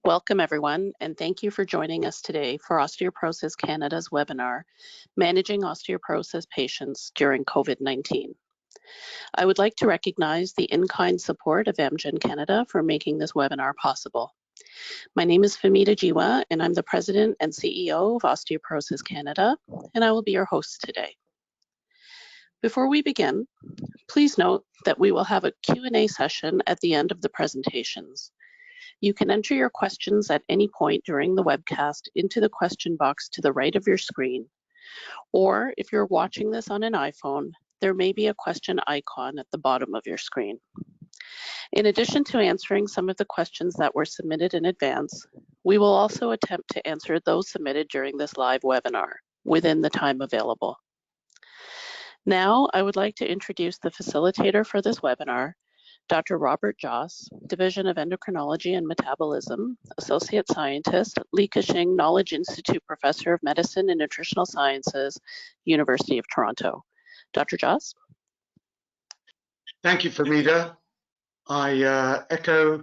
Welcome everyone, and thank you for joining us today for Osteoporosis Canada's webinar, Managing Osteoporosis Patients During COVID-19. I would like to recognize the in-kind support of Amgen Canada for making this webinar possible. My name is Famida Jiwa, and I'm the President and CEO of Osteoporosis Canada, and I will be your host today. Before we begin, please note that we will have a Q&A session at the end of the presentations. You can enter your questions at any point during the webcast into the question box to the right of your screen. Or if you're watching this on an iPhone, there may be a question icon at the bottom of your screen. In addition to answering some of the questions that were submitted in advance, we will also attempt to answer those submitted during this live webinar within the time available. Now, I would like to introduce the facilitator for this webinar, Dr. Robert Josse, Division of Endocrinology and Metabolism, Associate Scientist, Shing Knowledge Institute Professor of Medicine and Nutritional Sciences, University of Toronto. Dr. Josse? Thank you, Famida. I echo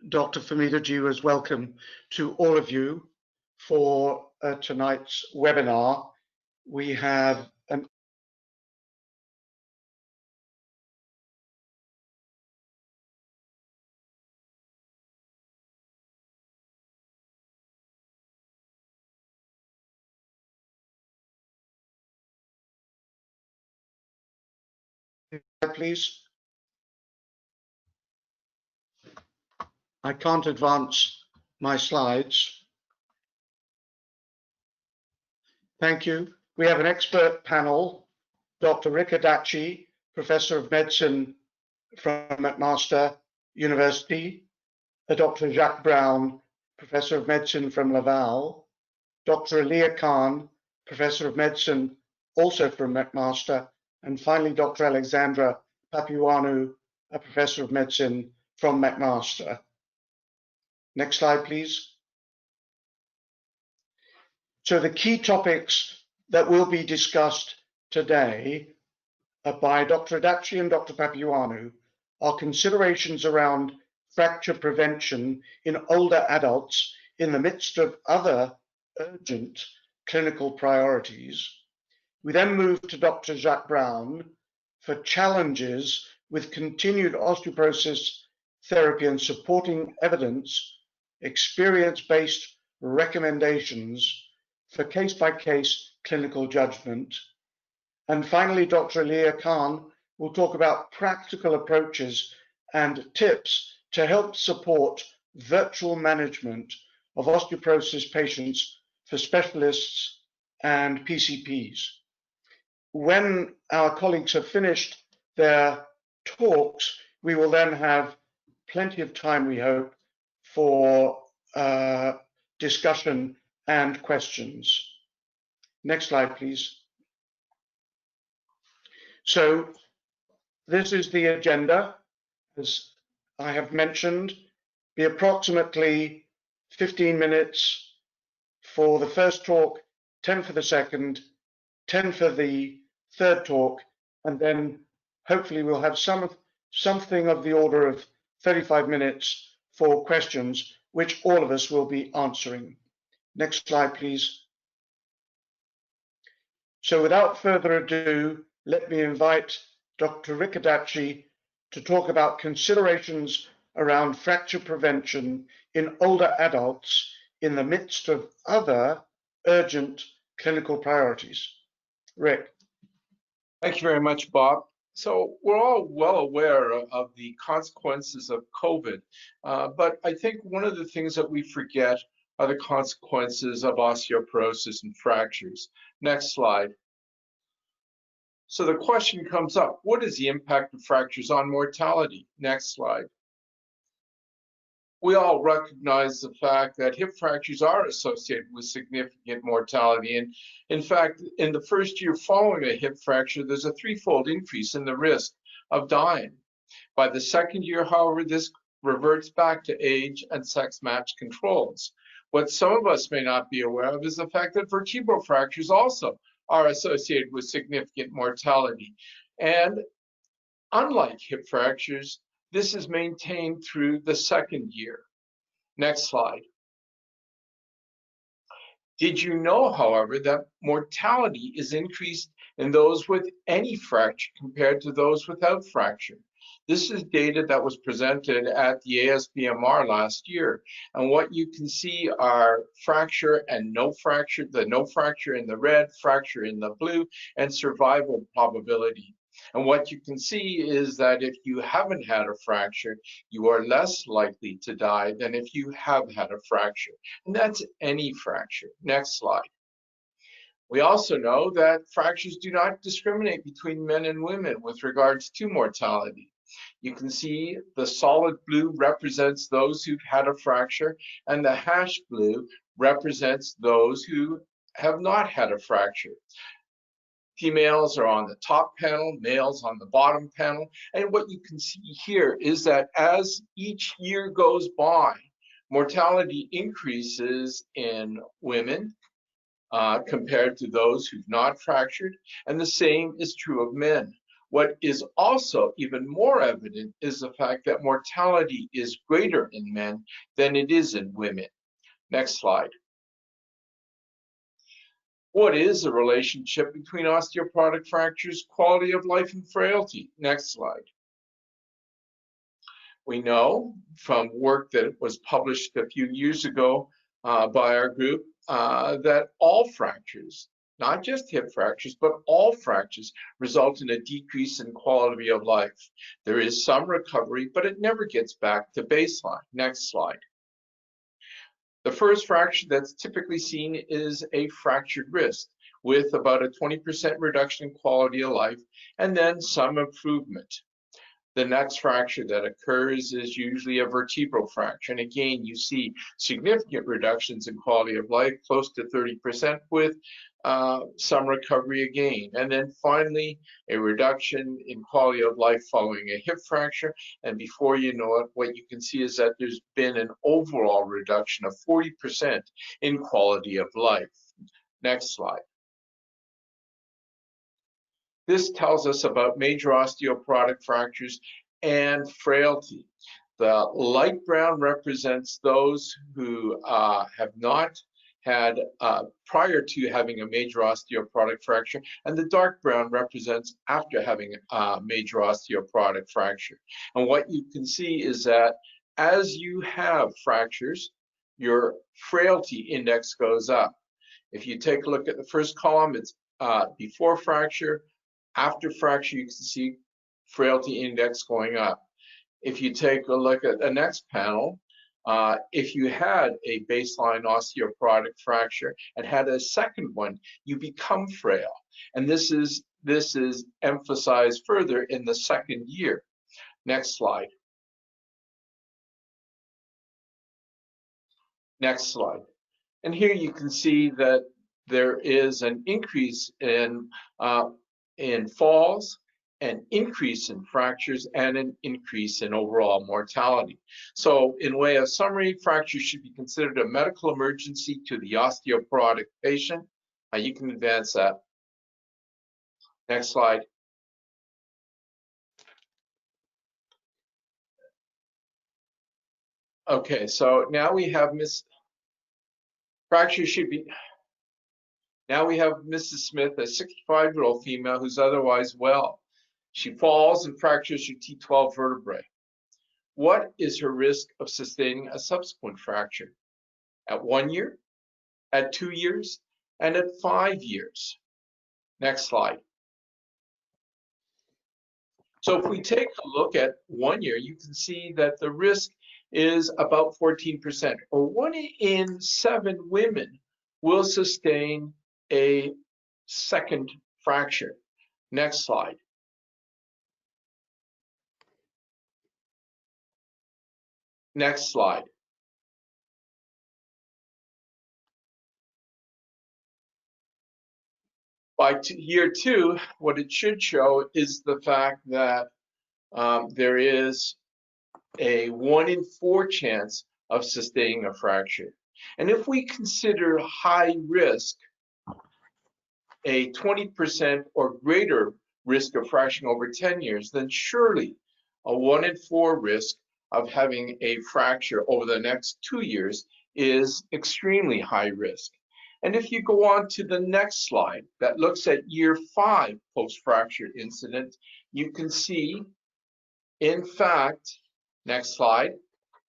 Dr. Famida Jiwa's welcome to all of you for tonight's webinar. We have an please. I can't advance my slides. Thank you. We have an expert panel, Dr. Rick Adachi, Professor of Medicine from McMaster University, Dr. Jacques Brown, Professor of Medicine from Laval, Dr. Aliya Khan, Professor of Medicine also from McMaster, and finally Dr. Alexandra Papaioannou, a Professor of Medicine from McMaster. Next slide, please. So the key topics that will be discussed today by Dr. Adachi and Dr. Papaioannou are considerations around fracture prevention in older adults in the midst of other urgent clinical priorities. We then move to Dr. Jacques Brown for challenges with continued osteoporosis therapy and supporting evidence, experience-based recommendations for case-by-case clinical judgment. And finally, Dr. Aliya Khan will talk about practical approaches and tips to help support virtual management of osteoporosis patients for specialists and PCPs. When our colleagues have finished their talks, we will then have plenty of time, we hope, for discussion and questions. Next slide, please. So this is the agenda. As I have mentioned, be approximately 15 minutes for the first talk, 10 for the second, 10 for the third talk, and then hopefully we'll have something of the order of 35 minutes for questions, which all of us will be answering. Next slide, please. So without further ado, let me invite Dr. Rick Adachi to talk about considerations around fracture prevention in older adults in the midst of other urgent clinical priorities. Rick. Thank you very much, Bob. So we're all well aware of the consequences of COVID, but I think one of the things that we forget are the consequences of osteoporosis and fractures. Next slide. So the question comes up, what is the impact of fractures on mortality? Next slide. We all recognize the fact that hip fractures are associated with significant mortality. And in fact, in the first year following a hip fracture, there's a threefold increase in the risk of dying. By the second year, however, this reverts back to age and sex-matched controls. What some of us may not be aware of is the fact that vertebral fractures also are associated with significant mortality. And unlike hip fractures, this is maintained through the second year. Next slide. Did you know, however, that mortality is increased in those with any fracture compared to those without fracture? This is data that was presented at the ASBMR last year. And what you can see are fracture and no fracture, the no fracture in the red, fracture in the blue, and survival probability. And what you can see is that if you haven't had a fracture, you are less likely to die than if you have had a fracture. And that's any fracture. Next slide. We also know that fractures do not discriminate between men and women with regards to mortality. You can see the solid blue represents those who've had a fracture, and the hash blue represents those who have not had a fracture. Females are on the top panel, males on the bottom panel. And what you can see here is that as each year goes by, mortality increases in women compared to those who've not fractured, and the same is true of men. What is also even more evident is the fact that mortality is greater in men than it is in women. Next slide. What is the relationship between osteoporotic fractures, quality of life, and frailty? Next slide. We know from work that was published a few years ago by our group that all fractures, not just hip fractures, but all fractures result in a decrease in quality of life. There is some recovery, but it never gets back to baseline. Next slide. The first fracture that's typically seen is a fractured wrist with about a 20% reduction in quality of life and then some improvement. The next fracture that occurs is usually a vertebral fracture. And again, you see significant reductions in quality of life, close to 30% with some recovery again. And then finally, a reduction in quality of life following a hip fracture. And before you know it, what you can see is that there's been an overall reduction of 40% in quality of life. Next slide. This tells us about major osteoporotic fractures and frailty. The light brown represents those who have not had prior to having a major osteoporotic fracture, and the dark brown represents after having a major osteoporotic fracture. And what you can see is that as you have fractures, your frailty index goes up. If you take a look at the first column, it's before fracture. After fracture, you can see frailty index going up. If you take a look at the next panel, if you had a baseline osteoporotic fracture and had a second one, you become frail. And this is emphasized further in the second year. Next slide. Next slide. And here you can see that there is an increase in falls, an increase in fractures, and an increase in overall mortality. So in way of summary, fracture should be considered a medical emergency to the osteoporotic patient. You can advance that. Next slide. Okay, so now we have fracture should be. Now we have Mrs. Smith, a 65-year-old female who's otherwise well. She falls and fractures her T12 vertebrae. What is her risk of sustaining a subsequent fracture? At 1 year, at 2 years, and at 5 years. Next slide. So if we take a look at 1 year, you can see that the risk is about 14%, or 1 in 7 women will sustain a second fracture. Next slide. Next slide. By year 2, what it should show is the fact that there is a 1 in 4 chance of sustaining a fracture. And if we consider high risk, a 20% or greater risk of fracturing over 10 years, then surely a 1 in 4 risk of having a fracture over the next 2 years is extremely high risk. And if you go on to the next slide that looks at year 5 post-fracture incident, you can see, in fact, next slide,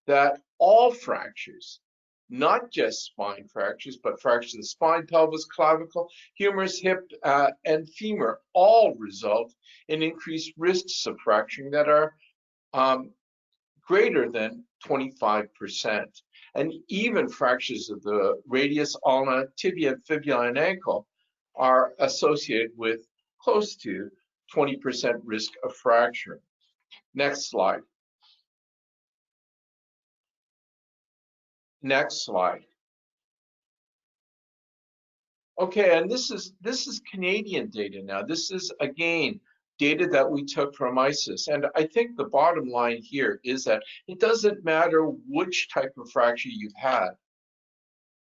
that all fractures, not just spine fractures, but fractures of the spine, pelvis, clavicle, humerus, hip, and femur, all result in increased risks of fracturing that are greater than 25%. And even fractures of the radius, ulna, tibia, fibula, and ankle are associated with close to 20% risk of fracturing. Next slide. Next slide. Okay, and this is Canadian data now. This is, again, data that we took from ISIS. And I think the bottom line here is that it doesn't matter which type of fracture you've had.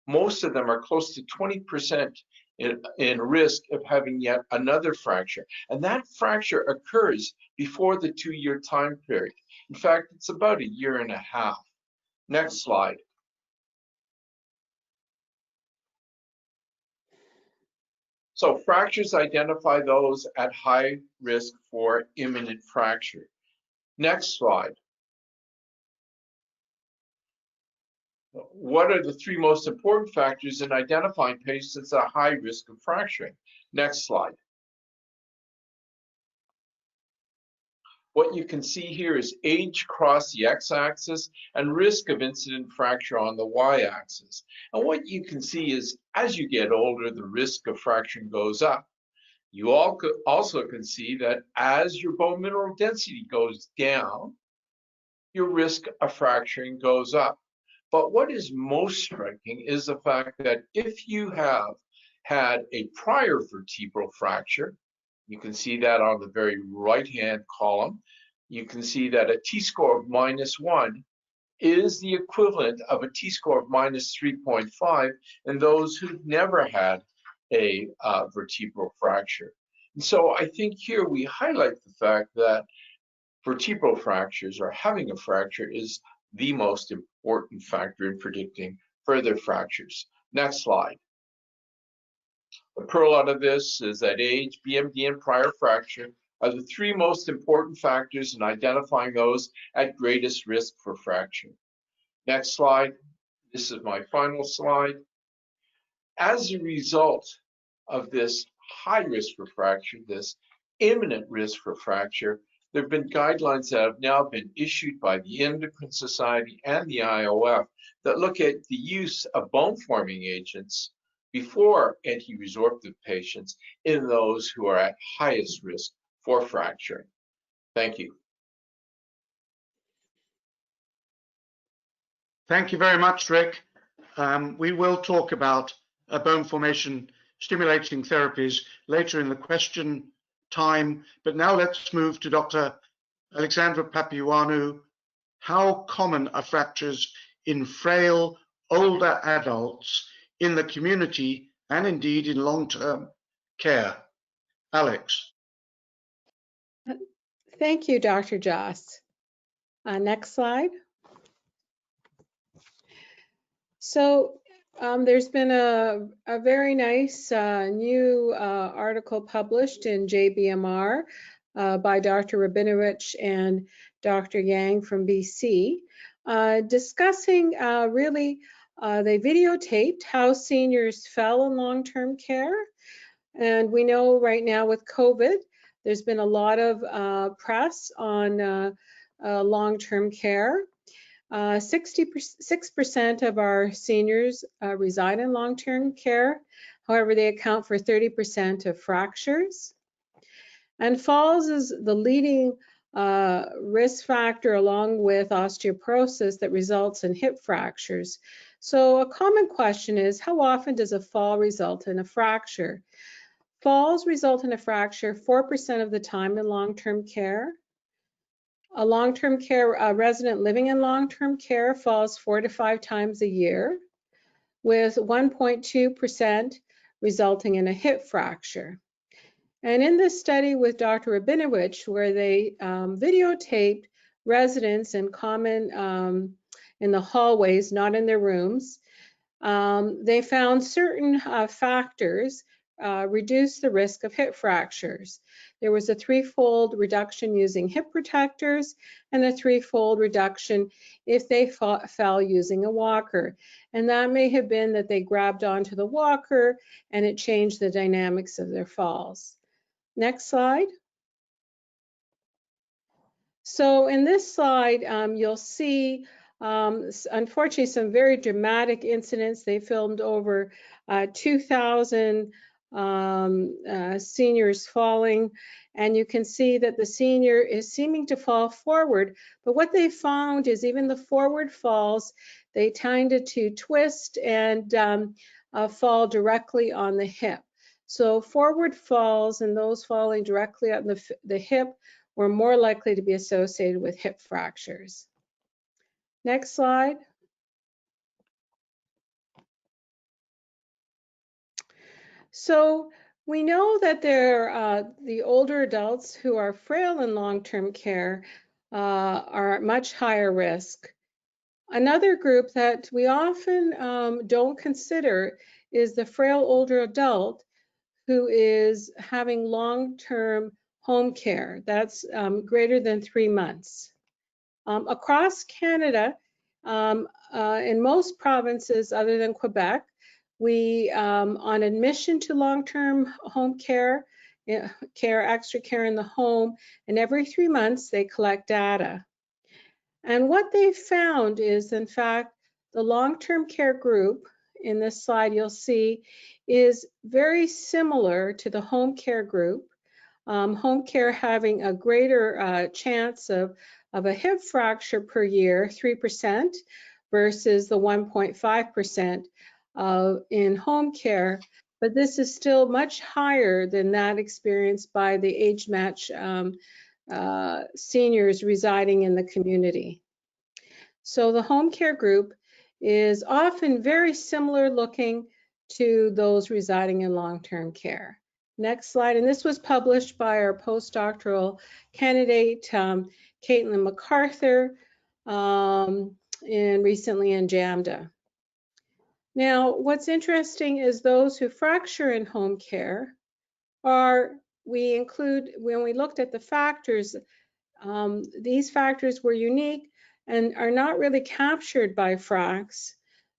Most of them are close to 20% in risk of having yet another fracture. And that fracture occurs before the 2-year time period. In fact, it's about 1.5 years. Next slide. So fractures identify those at high risk for imminent fracture. Next slide. What are the 3 most important factors in identifying patients at high risk of fracturing? Next slide. What you can see here is age across the x-axis and risk of incident fracture on the y-axis. And what you can see is as you get older, the risk of fracturing goes up. You also can see that as your bone mineral density goes down, your risk of fracturing goes up. But what is most striking is the fact that if you have had a prior vertebral fracture, you can see that on the very right-hand column, you can see that a t-score of -1 is the equivalent of a t-score of -3.5 in those who've never had a vertebral fracture. And so I think here we highlight the fact that vertebral fractures or having a fracture is the most important factor in predicting further fractures. Next slide. The pearl out of this is that age, BMD, and prior fracture are the 3 most important factors in identifying those at greatest risk for fracture. Next slide. This is my final slide. As a result of this high risk for fracture, this imminent risk for fracture, there have been guidelines that have now been issued by the Endocrine Society and the IOF that look at the use of bone-forming agents before anti-resorptive patients in those who are at highest risk for fracturing. Thank you. Thank you very much, Rick. We will talk about bone formation stimulating therapies later in the question time, but now let's move to Dr. Alexandra Papaioannou. How common are fractures in frail, older adults in the community and indeed in long-term care? Alex. Thank you, Dr. Josse. Next slide. So there's been a very nice new article published in JBMR by Dr. Rabinowitz and Dr. Yang from BC, discussing really, they videotaped how seniors fell in long-term care. And we know right now with COVID, there's been a lot of press on long-term care. 66% of our seniors reside in long-term care. However, they account for 30% of fractures. And falls is the leading risk factor along with osteoporosis that results in hip fractures. So a common question is, how often does a fall result in a fracture? Falls result in a fracture 4% of the time in long-term care. A long-term care resident living in long-term care falls 4 to 5 times a year, with 1.2% resulting in a hip fracture. And in this study with Dr. Rabinowitz, where they videotaped residents in common in the hallways, not in their rooms, they found certain factors reduce the risk of hip fractures. There was a threefold reduction using hip protectors and a threefold reduction if they fell using a walker. And that may have been that they grabbed onto the walker and it changed the dynamics of their falls. Next slide. So in this slide, you'll see, unfortunately, some very dramatic incidents. They filmed over 2,000 seniors falling, and you can see that the senior is seeming to fall forward. But what they found is even the forward falls, they tended to twist and fall directly on the hip. So forward falls and those falling directly on the hip were more likely to be associated with hip fractures. Next slide. So we know that the older adults who are frail in long-term care are at much higher risk. Another group that we often don't consider is the frail older adult who is having long-term home care. That's greater than 3 months. Across Canada, in most provinces other than Quebec, we, on admission to long-term home care, extra care in the home, and every 3 months they collect data. And what they found is, in fact, the long-term care group, in this slide you'll see, is very similar to the home care group. Home care having a greater chance of a hip fracture per year, 3%, versus the 1.5% in home care. But this is still much higher than that experienced by the age-matched seniors residing in the community. So the home care group is often very similar looking to those residing in long-term care. Next slide, and this was published by our postdoctoral candidate, Caitlin MacArthur, recently in JAMDA. Now, what's interesting is those who fracture in home care we include, when we looked at the factors, these factors were unique and are not really captured by FRACs.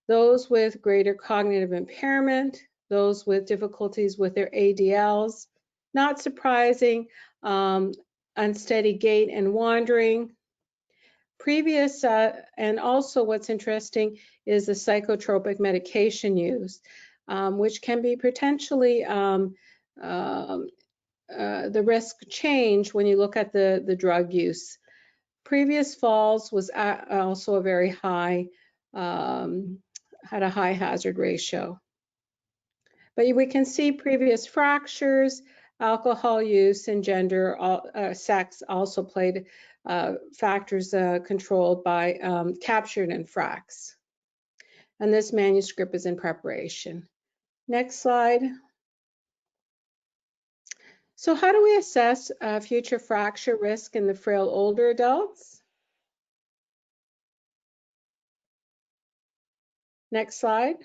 Those with greater cognitive impairment, those with difficulties with their ADLs, not surprising, unsteady gait and wandering. Previous, and also what's interesting is the psychotropic medication use, which can be potentially the risk change when you look at the drug use. Previous falls was also a very high, had a high hazard ratio. But we can see previous fractures, alcohol use, and gender, sex also played factors controlled by captured in FRACs. And this manuscript is in preparation. Next slide. So how do we assess future fracture risk in the frail older adults? Next slide.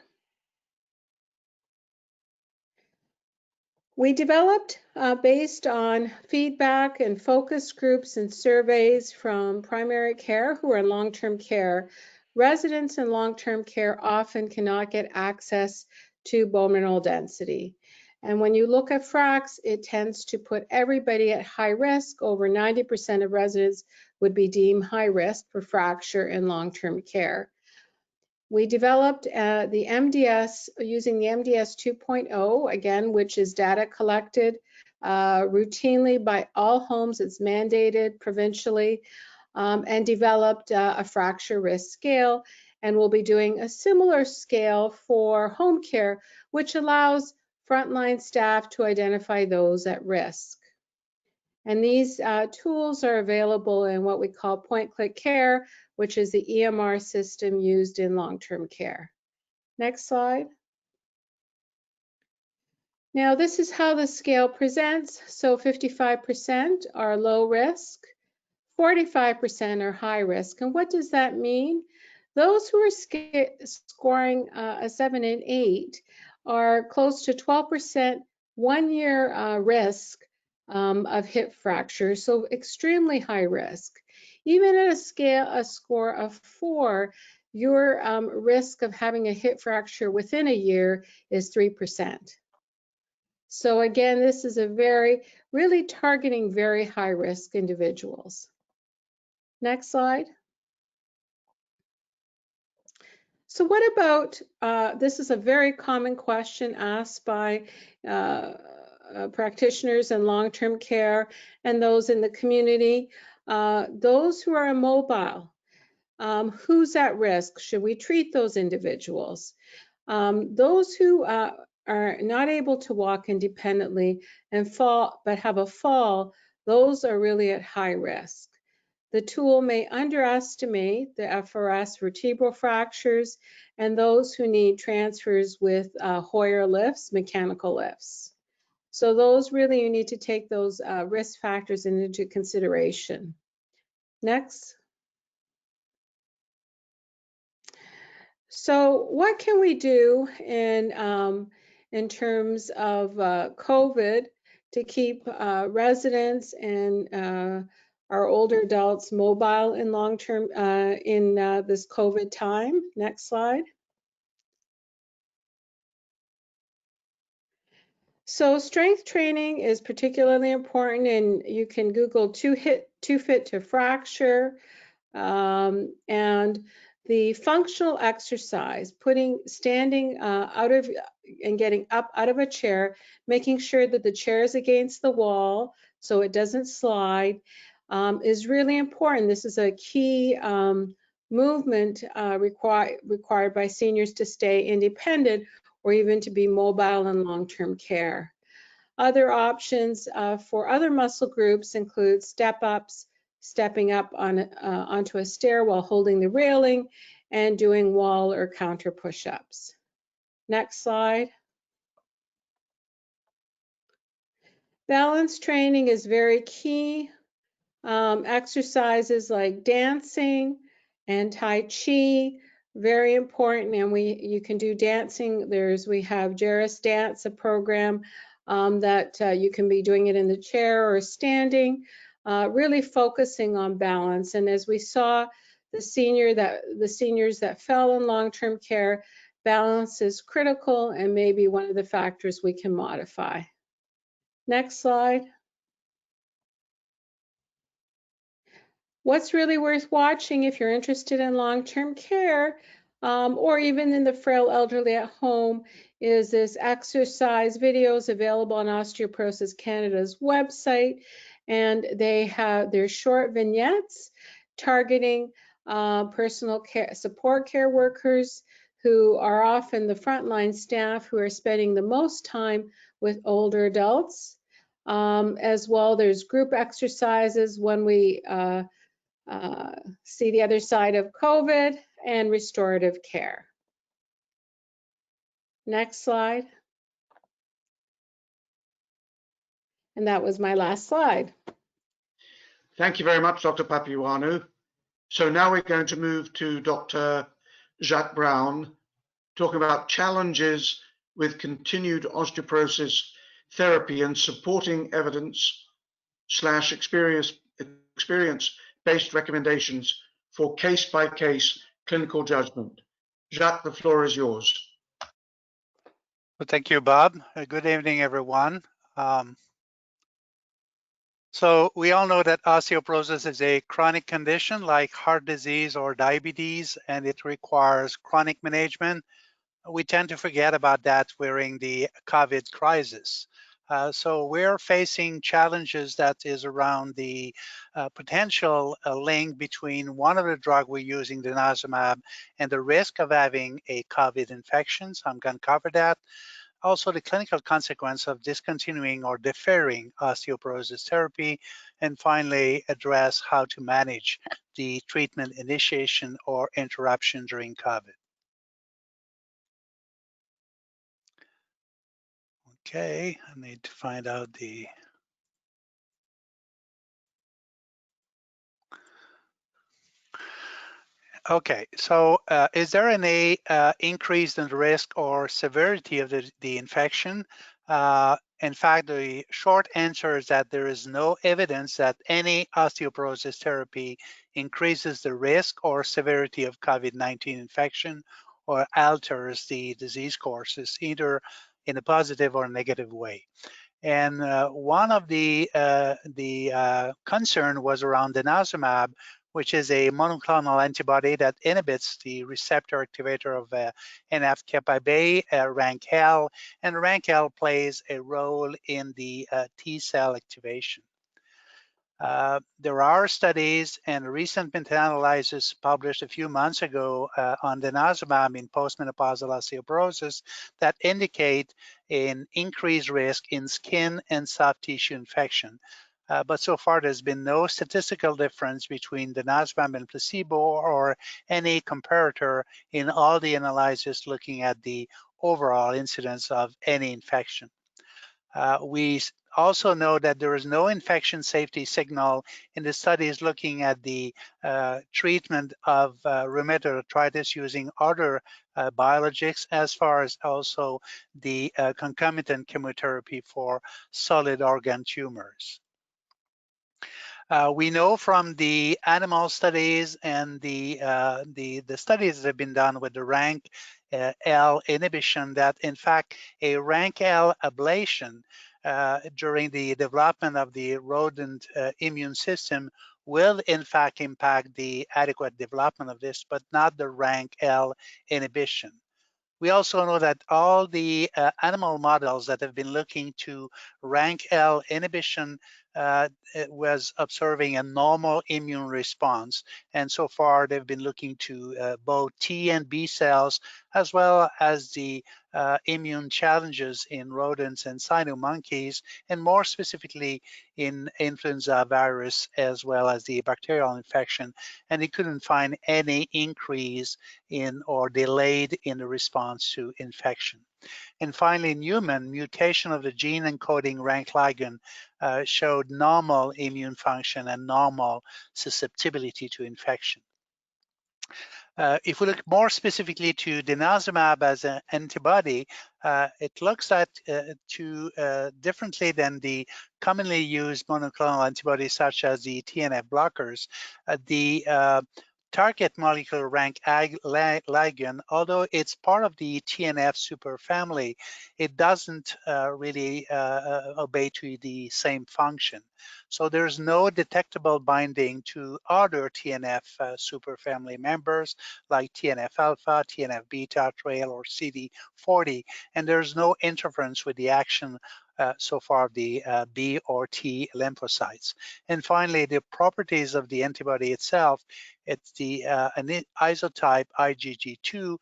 We developed, based on feedback and focus groups and surveys from primary care who are in long-term care. Residents in long-term care often cannot get access to bone mineral density. And when you look at FRACs, it tends to put everybody at high risk. Over 90% of residents would be deemed high risk for fracture in long-term care. We developed the MDS using the MDS 2.0, again, which is data collected routinely by all homes. It's mandated provincially, and developed a fracture risk scale. And we'll be doing a similar scale for home care, which allows frontline staff to identify those at risk. And these tools are available in what we call point-click care, which is the EMR system used in long-term care. Next slide. Now, this is how the scale presents. So 55% are low risk, 45% are high risk. And what does that mean? Those who are scoring a 7 and 8 are close to 12% 1-year risk of hip fracture, so extremely high risk. Even at a score of 4, your risk of having a hip fracture within a year is 3%. So again, this is a really targeting very high risk individuals. Next slide. So what about, this is a very common question asked by practitioners in long-term care and those in the community. Those who are immobile, who's at risk? Should we treat those individuals? Those who are not able to walk independently and fall, but have a fall, those are really at high risk. The tool may underestimate the FRS vertebral fractures and those who need transfers with Hoyer lifts, mechanical lifts. So those really, you need to take those risk factors into consideration. Next. So what can we do in terms of COVID to keep residents and our older adults mobile in long-term in this COVID time? Next slide. So strength training is particularly important, and you can Google too fit to fracture, and the functional exercise, standing out of and getting up out of a chair, making sure that the chair is against the wall so it doesn't slide, is really important. This is a key movement required by seniors to stay independent or even to be mobile in long-term care. Other options for other muscle groups include step-ups, stepping up onto a stair while holding the railing, and doing wall or counter push-ups. Next slide. Balance training is very key. Exercises like dancing and Tai Chi, very important, and you can do dancing. We have GERAS Dance, a program that you can be doing it in the chair or standing, really focusing on balance. And as we saw, the seniors that fell in long-term care, balance is critical and maybe one of the factors we can modify. Next slide. What's really worth watching if you're interested in long-term care or even in the frail elderly at home is this exercise videos available on Osteoporosis Canada's website, and they're short vignettes targeting personal care support care workers who are often the frontline staff who are spending the most time with older adults. As well, there's group exercises when we see the other side of COVID, and restorative care. Next slide. And that was my last slide. Thank you very much, Dr. Papaioannou. So now we're going to move to Dr. Jacques Brown, talking about challenges with continued osteoporosis therapy and supporting evidence/experience-based recommendations for case-by-case clinical judgment. Jacques, the floor is yours. Well, thank you, Bob. Good evening, everyone. So we all know that osteoporosis is a chronic condition like heart disease or diabetes, and it requires chronic management. We tend to forget about that during the COVID crisis. So we're facing challenges that is around the potential link between one of the drugs we're using, Denosumab, and the risk of having a COVID infection. So I'm going to cover that. Also, the clinical consequence of discontinuing or deferring osteoporosis therapy, and finally address how to manage the treatment initiation or interruption during COVID. Okay, I need to find out the Okay, so is there any increase in the risk or severity of the infection? In fact, the short answer is that there is no evidence that any osteoporosis therapy increases the risk or severity of COVID-19 infection or alters the disease courses, either in a positive or negative way. And one of the concern was around Denosumab, which is a monoclonal antibody that inhibits the receptor activator of NF-kappa B, rank L, and rank L plays a role in the T cell activation. There are studies and recent meta-analysis published a few months ago on denosumab in postmenopausal osteoporosis that indicate an increased risk in skin and soft tissue infection. But so far, there's been no statistical difference between denosumab and placebo or any comparator in all the analyses looking at the overall incidence of any infection. We also know that there is no infection safety signal in the studies looking at the treatment of rheumatoid arthritis using other biologics, as far as also the concomitant chemotherapy for solid organ tumors. We know from the animal studies and the studies that have been done with the rank L inhibition that in fact a rank L ablation during the development of the rodent immune system will in fact impact the adequate development of this, but not the rank L inhibition. We also know that all the animal models that have been looking to rank L inhibition was observing a normal immune response. And so far, they've been looking to both T and B cells, as well as the immune challenges in rodents and cynomonkeys, and more specifically in influenza virus, as well as the bacterial infection. And they couldn't find any increase in or delayed in the response to infection. And finally, in human, mutation of the gene encoding rank ligand showed normal immune function and normal susceptibility to infection. If we look more specifically to denosumab as an antibody, it looks at differently than the commonly used monoclonal antibodies such as the TNF blockers. The target molecular rank ligand, although it's part of the TNF superfamily, it doesn't really obey to the same function. So there's no detectable binding to other TNF superfamily members like TNF alpha, TNF beta, trail, or CD40, and there's no interference with the action so far of the B or T lymphocytes. And finally, the properties of the antibody itself, it's the an isotype IgG2,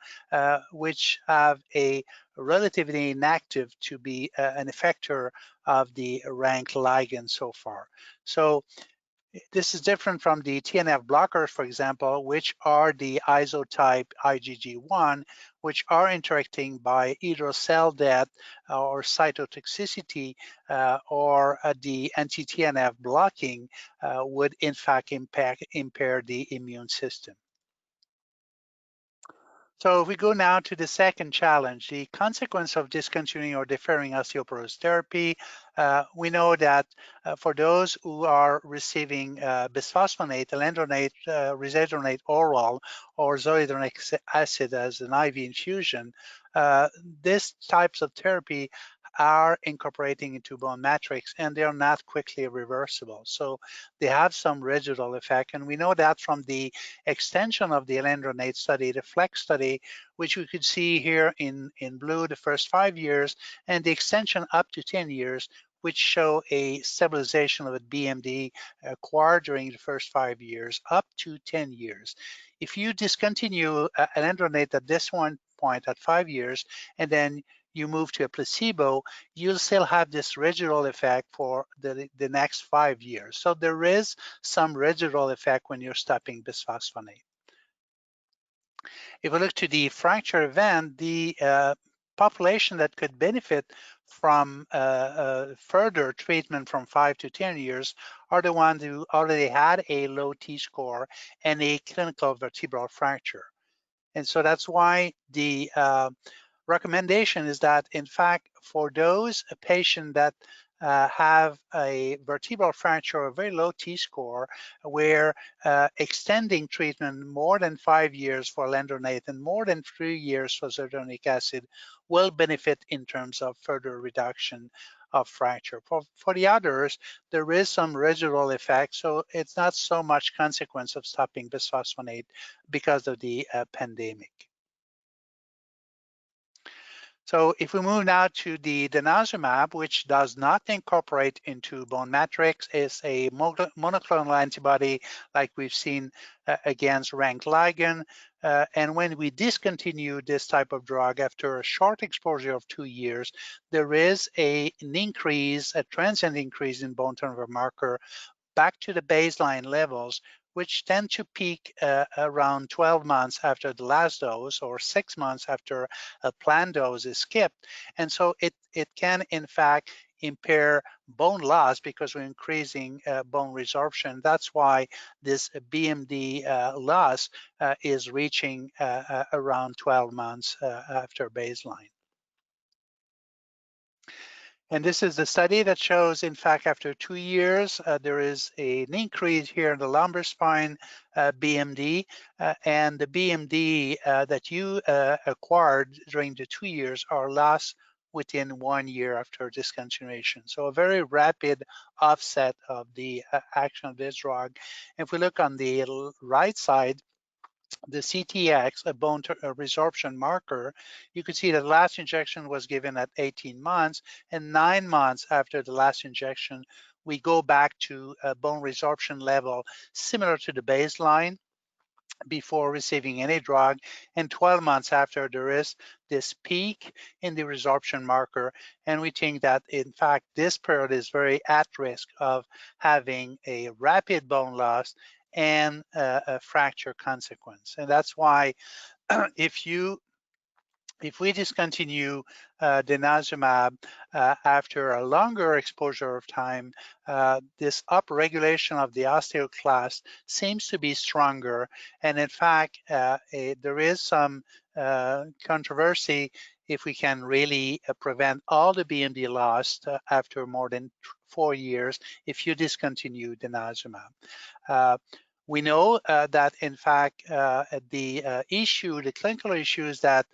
which have a relatively inactive to be an effector of the rank ligand so far. So this is different from the TNF blockers, for example, which are the isotype IgG1, which are interacting by either cell death or cytotoxicity, or the anti-TNF blocking would in fact impair the immune system. So if we go now to the second challenge, the consequence of discontinuing or deferring osteoporosis therapy, we know that for those who are receiving bisphosphonate, alendronate, risedronate oral, or zoledronic acid as an IV infusion, these types of therapy are incorporating into bone matrix, and they are not quickly reversible. So they have some residual effect. And we know that from the extension of the alendronate study, the FLEX study, which we could see here in blue, the first 5 years, and the extension up to 10 years, which show a stabilization of a BMD acquired during the first 5 years, up to 10 years. If you discontinue alendronate at this one point at 5 years, and then you move to a placebo, you'll still have this residual effect for the next 5 years. So there is some residual effect when you're stopping bisphosphonate. If we look to the fracture event, the population that could benefit from further treatment from 5 to 10 years are the ones who already had a low T-score and a clinical vertebral fracture. And so that's why the recommendation is that, in fact, for those patients that have a vertebral fracture or a very low T-score, where extending treatment more than 5 years for alendronate and more than 3 years for zoledronic acid will benefit in terms of further reduction of fracture. For the others, there is some residual effect, so it's not so much consequence of stopping bisphosphonate because of the pandemic. So if we move now to the Denosumab, which does not incorporate into bone matrix, is a monoclonal antibody like we've seen against rank ligand. And when we discontinue this type of drug after a short exposure of 2 years, there is an increase, a transient increase in bone turnover marker back to the baseline levels, which tend to peak around 12 months after the last dose or 6 months after a planned dose is skipped. And so it can, in fact, impair bone loss because we're increasing bone resorption. That's why this BMD loss is reaching around 12 months after baseline. And this is the study that shows, in fact, after 2 years, there is an increase here in the lumbar spine BMD, and the BMD that you acquired during the 2 years are lost within 1 year after discontinuation. So a very rapid offset of the action of this drug. If we look on the right side, the CTX, a bone resorption marker, you can see that the last injection was given at 18 months, and 9 months after the last injection, we go back to a bone resorption level similar to the baseline before receiving any drug, and 12 months after there is this peak in the resorption marker, and we think that in fact this period is very at risk of having a rapid bone loss and a fracture consequence. And that's why if we discontinue Denosumab after a longer exposure of time, this upregulation of the osteoclast seems to be stronger. And in fact, there is some controversy if we can really prevent all the BMD loss after more than 4 years if you discontinue Denosumab. We know that, in fact, the clinical issues that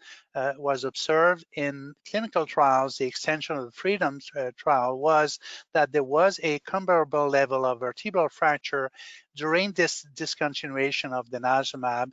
was observed in clinical trials, the extension of the Freedom trial, was that there was a comparable level of vertebral fracture during this discontinuation of Denosumab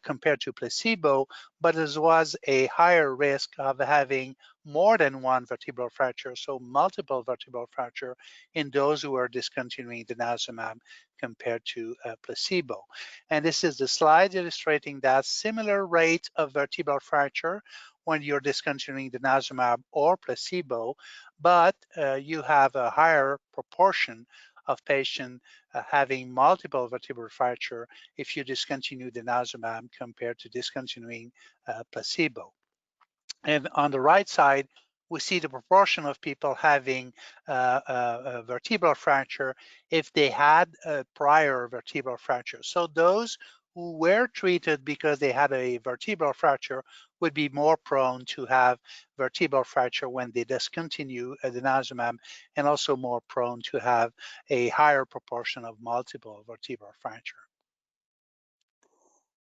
compared to placebo, but there was a higher risk of having more than one vertebral fracture, so multiple vertebral fracture in those who are discontinuing Denosumab compared to placebo. And this is the slide illustrating that similar rate of vertebral fracture when you're discontinuing Denosumab or placebo, but you have a higher proportion of patients having multiple vertebral fracture if you discontinue Denosumab compared to discontinuing placebo. And on the right side, we see the proportion of people having a vertebral fracture if they had a prior vertebral fracture. So those who were treated because they had a vertebral fracture would be more prone to have vertebral fracture when they discontinue Denosumab, and also more prone to have a higher proportion of multiple vertebral fracture.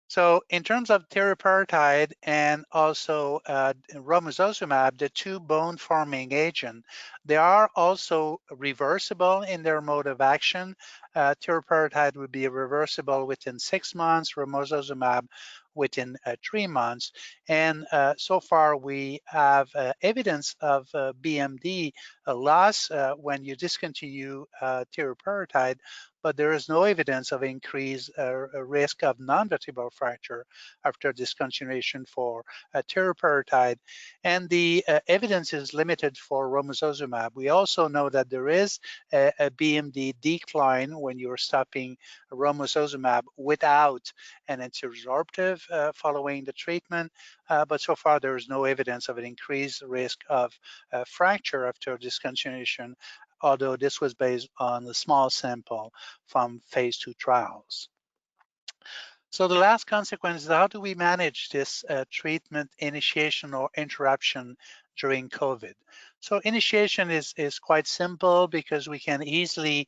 So in terms of teriparatide and also romosozumab, the two bone-forming agents, they are also reversible in their mode of action. Teriparatide would be reversible within 6 months, romosozumab within 3 months. And so far we have evidence of BMD loss when you discontinue teriparatide, but there is no evidence of increased risk of non-vertebral fracture after discontinuation for teriparatide. And the evidence is limited for romosozumab. We also know that there is a BMD decline when you're stopping romosozumab without an antiresorptive following the treatment, but so far there is no evidence of an increased risk of fracture after discontinuation, although this was based on a small sample from phase 2 trials. So the last consequence is, how do we manage this treatment initiation or interruption during COVID? So initiation is quite simple because we can easily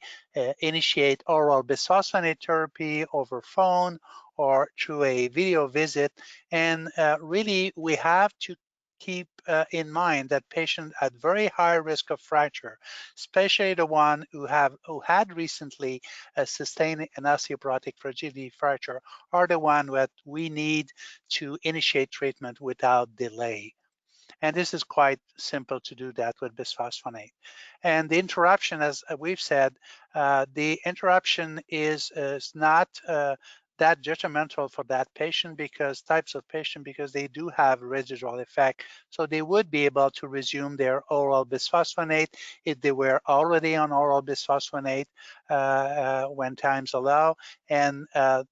initiate oral bisphosphonate therapy over phone or through a video visit. And really, we have to keep in mind that patients at very high risk of fracture, especially the one who had recently sustained an osteoporotic fragility fracture, are the one that we need to initiate treatment without delay. And this is quite simple to do that with bisphosphonate. And the interruption, as we've said, the interruption is not that detrimental for that patient because they do have residual effect. So they would be able to resume their oral bisphosphonate if they were already on oral bisphosphonate when times allow. And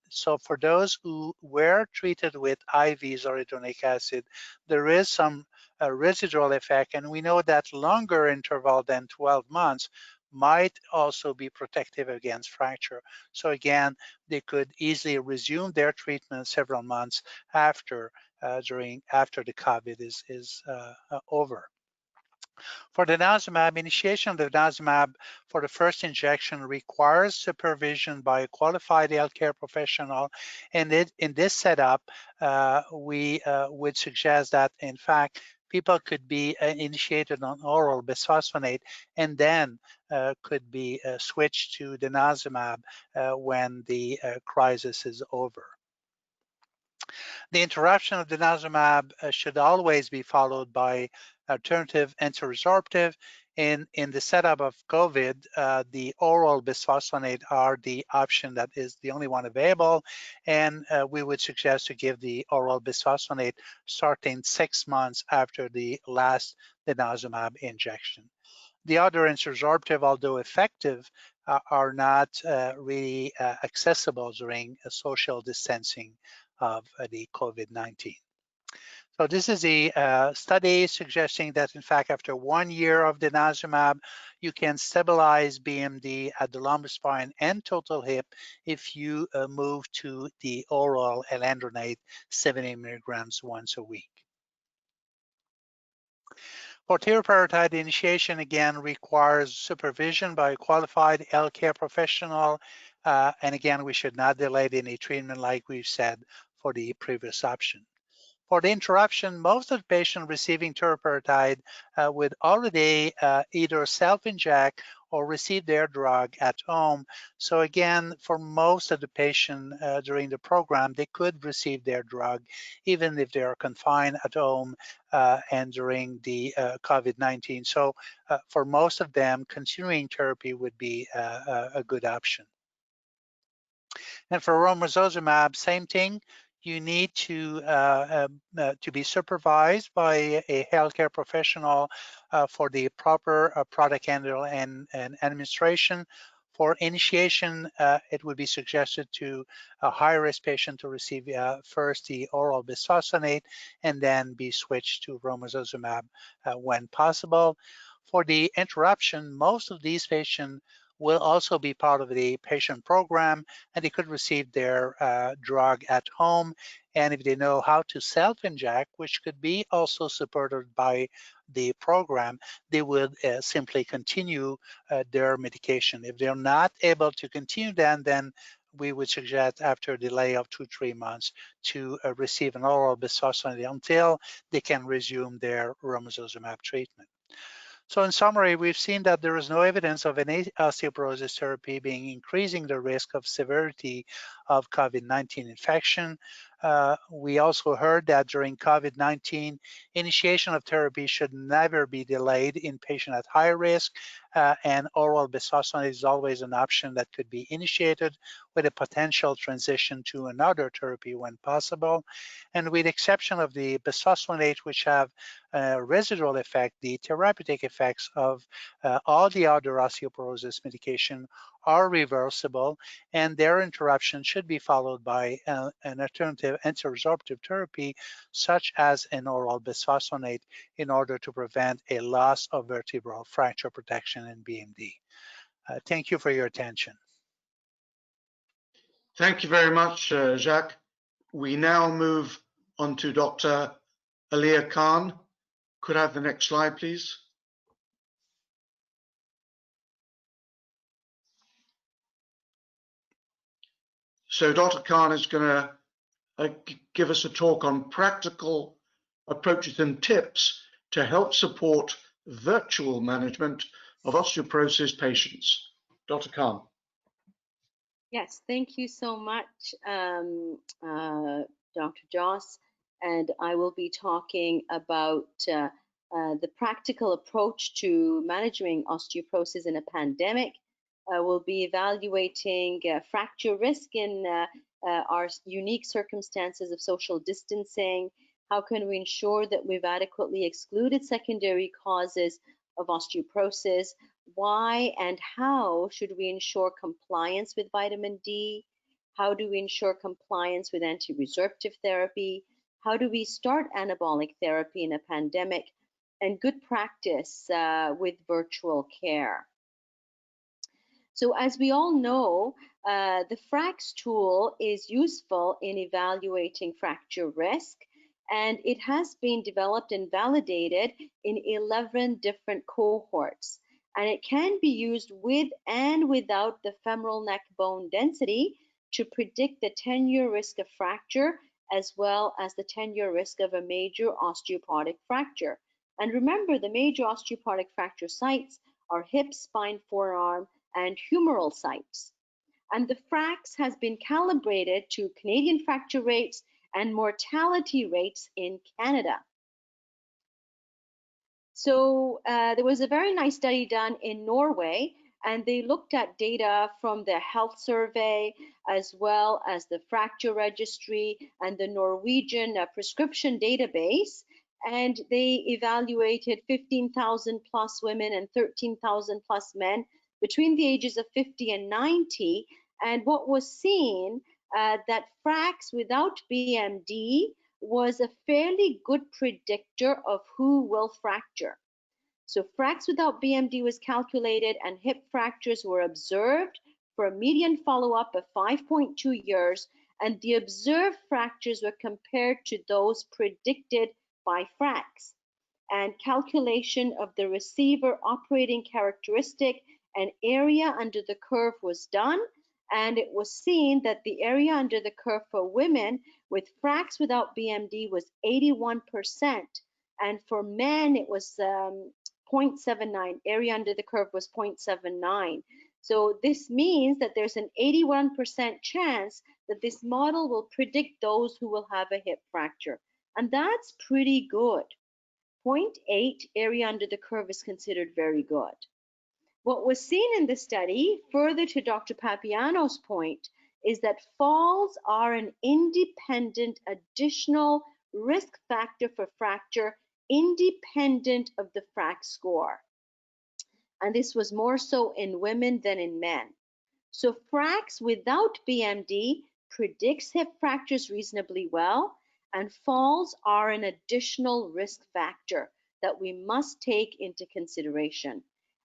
so for those who were treated with IV zoledronic acid, there is some residual effect, and we know that longer interval than 12 months might also be protective against fracture. So again, they could easily resume their treatment several months after after the COVID is over. For denosumab, initiation of denosumab for the first injection requires supervision by a qualified healthcare professional. And in this setup, we would suggest that, in fact, people could be initiated on oral bisphosphonate and then could be switched to denosumab when the crisis is over. The interruption of denosumab should always be followed by alternative antiresorptive. In the setup of COVID, the oral bisphosphonate are the option that is the only one available, and we would suggest to give the oral bisphosphonate starting 6 months after the last denosumab injection. The other antiresorptive, although effective, are not really accessible during social distancing of the COVID-19. So this is a study suggesting that, in fact, after 1 year of denosumab, you can stabilize BMD at the lumbar spine and total hip if you move to the oral alendronate 70 milligrams once a week. For teriparatide, initiation again requires supervision by a qualified healthcare professional, and again, we should not delay any treatment like we've said for the previous option. For the interruption, most of the patients receiving teriparatide would already either self-inject or receive their drug at home. So again, for most of the patients during the program, they could receive their drug even if they are confined at home and during the COVID-19. So for most of them, continuing therapy would be a good option. And for romosozumab, same thing. You need to be supervised by a healthcare professional for the proper product handle and administration. For initiation, it would be suggested to a high-risk patient to receive first the oral bisphosphonate and then be switched to romosozumab when possible. For the interruption, most of these patients will also be part of the patient program, and they could receive their drug at home. And if they know how to self-inject, which could be also supported by the program, they would simply continue their medication. If they're not able to continue then we would suggest after a delay of 2-3 months to receive an oral bisphosphonate until they can resume their romosozumab treatment. So in summary, we've seen that there is no evidence of any osteoporosis therapy being increasing the risk of severity of COVID-19 infection. We also heard that during COVID-19, initiation of therapy should never be delayed in patients at high risk, and oral bisphosphonate is always an option that could be initiated with a potential transition to another therapy when possible. And with exception of the bisphosphonate, which have a residual effect, the therapeutic effects of all the other osteoporosis medication are reversible, and their interruption should be followed by an alternative anti-resorptive therapy, such as an oral bisphosphonate, in order to prevent a loss of vertebral fracture protection in BMD. Thank you for your attention. Thank you very much, Jacques. We now move on to Dr. Aliya Khan. Could I have the next slide, please? So Dr. Khan is going to give us a talk on practical approaches and tips to help support virtual management of osteoporosis patients. Dr. Khan. Yes, thank you so much, Dr. Josse. And I will be talking about the practical approach to managing osteoporosis in a pandemic. We'll be evaluating fracture risk in our unique circumstances of social distancing. How can we ensure that we've adequately excluded secondary causes of osteoporosis? Why and how should we ensure compliance with vitamin D? How do we ensure compliance with anti-resorptive therapy? How do we start anabolic therapy in a pandemic? And good practice with virtual care. So as we all know, the FRAX tool is useful in evaluating fracture risk, and it has been developed and validated in 11 different cohorts. And it can be used with and without the femoral neck bone density to predict the 10-year risk of fracture, as well as the 10-year risk of a major osteoporotic fracture. And remember, the major osteoporotic fracture sites are hip, spine, forearm, and humeral sites. And the FRAX has been calibrated to Canadian fracture rates and mortality rates in Canada. So there was a very nice study done in Norway, and they looked at data from the health survey, as well as the fracture registry and the Norwegian prescription database. And they evaluated 15,000 plus women and 13,000 plus men between the ages of 50 and 90. And what was seen that FRAX without BMD was a fairly good predictor of who will fracture. So FRAX without BMD was calculated, and hip fractures were observed for a median follow-up of 5.2 years, and the observed fractures were compared to those predicted by FRAX. And calculation of the receiver operating characteristic and area under the curve was done, and it was seen that the area under the curve for women with FRAX without BMD was 81%, and for men it was 0.79. Area under the curve was 0.79. So this means that there's an 81% chance that this model will predict those who will have a hip fracture, and that's pretty good. 0.8 area under the curve is considered very good. What was seen in the study, further to Dr. Papaioannou's point, is that falls are an independent additional risk factor for fracture, independent of the FRAX score. And this was more so in women than in men. So FRAX without BMD predicts hip fractures reasonably well, and falls are an additional risk factor that we must take into consideration.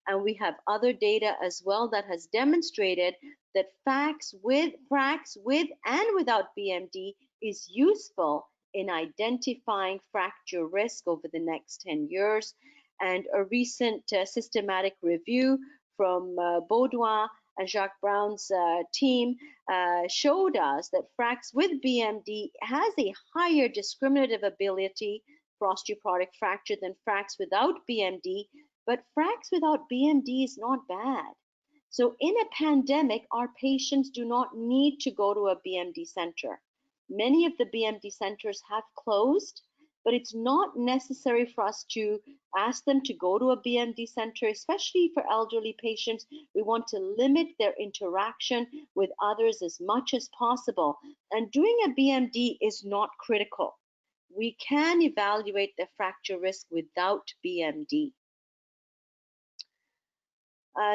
And we have other data as well that has demonstrated that FRAX with and without BMD is useful in identifying fracture risk over the next 10 years. And a recent systematic review from Baudouin and Jacques Brown's team showed us that FRAX with BMD has a higher discriminative ability for osteoporotic fracture than FRAX without BMD, but FRAX without BMD is not bad. So in a pandemic, our patients do not need to go to a BMD center. Many of the BMD centers have closed, but it's not necessary for us to ask them to go to a BMD center, especially for elderly patients. We want to limit their interaction with others as much as possible. And doing a BMD is not critical. We can evaluate the fracture risk without BMD.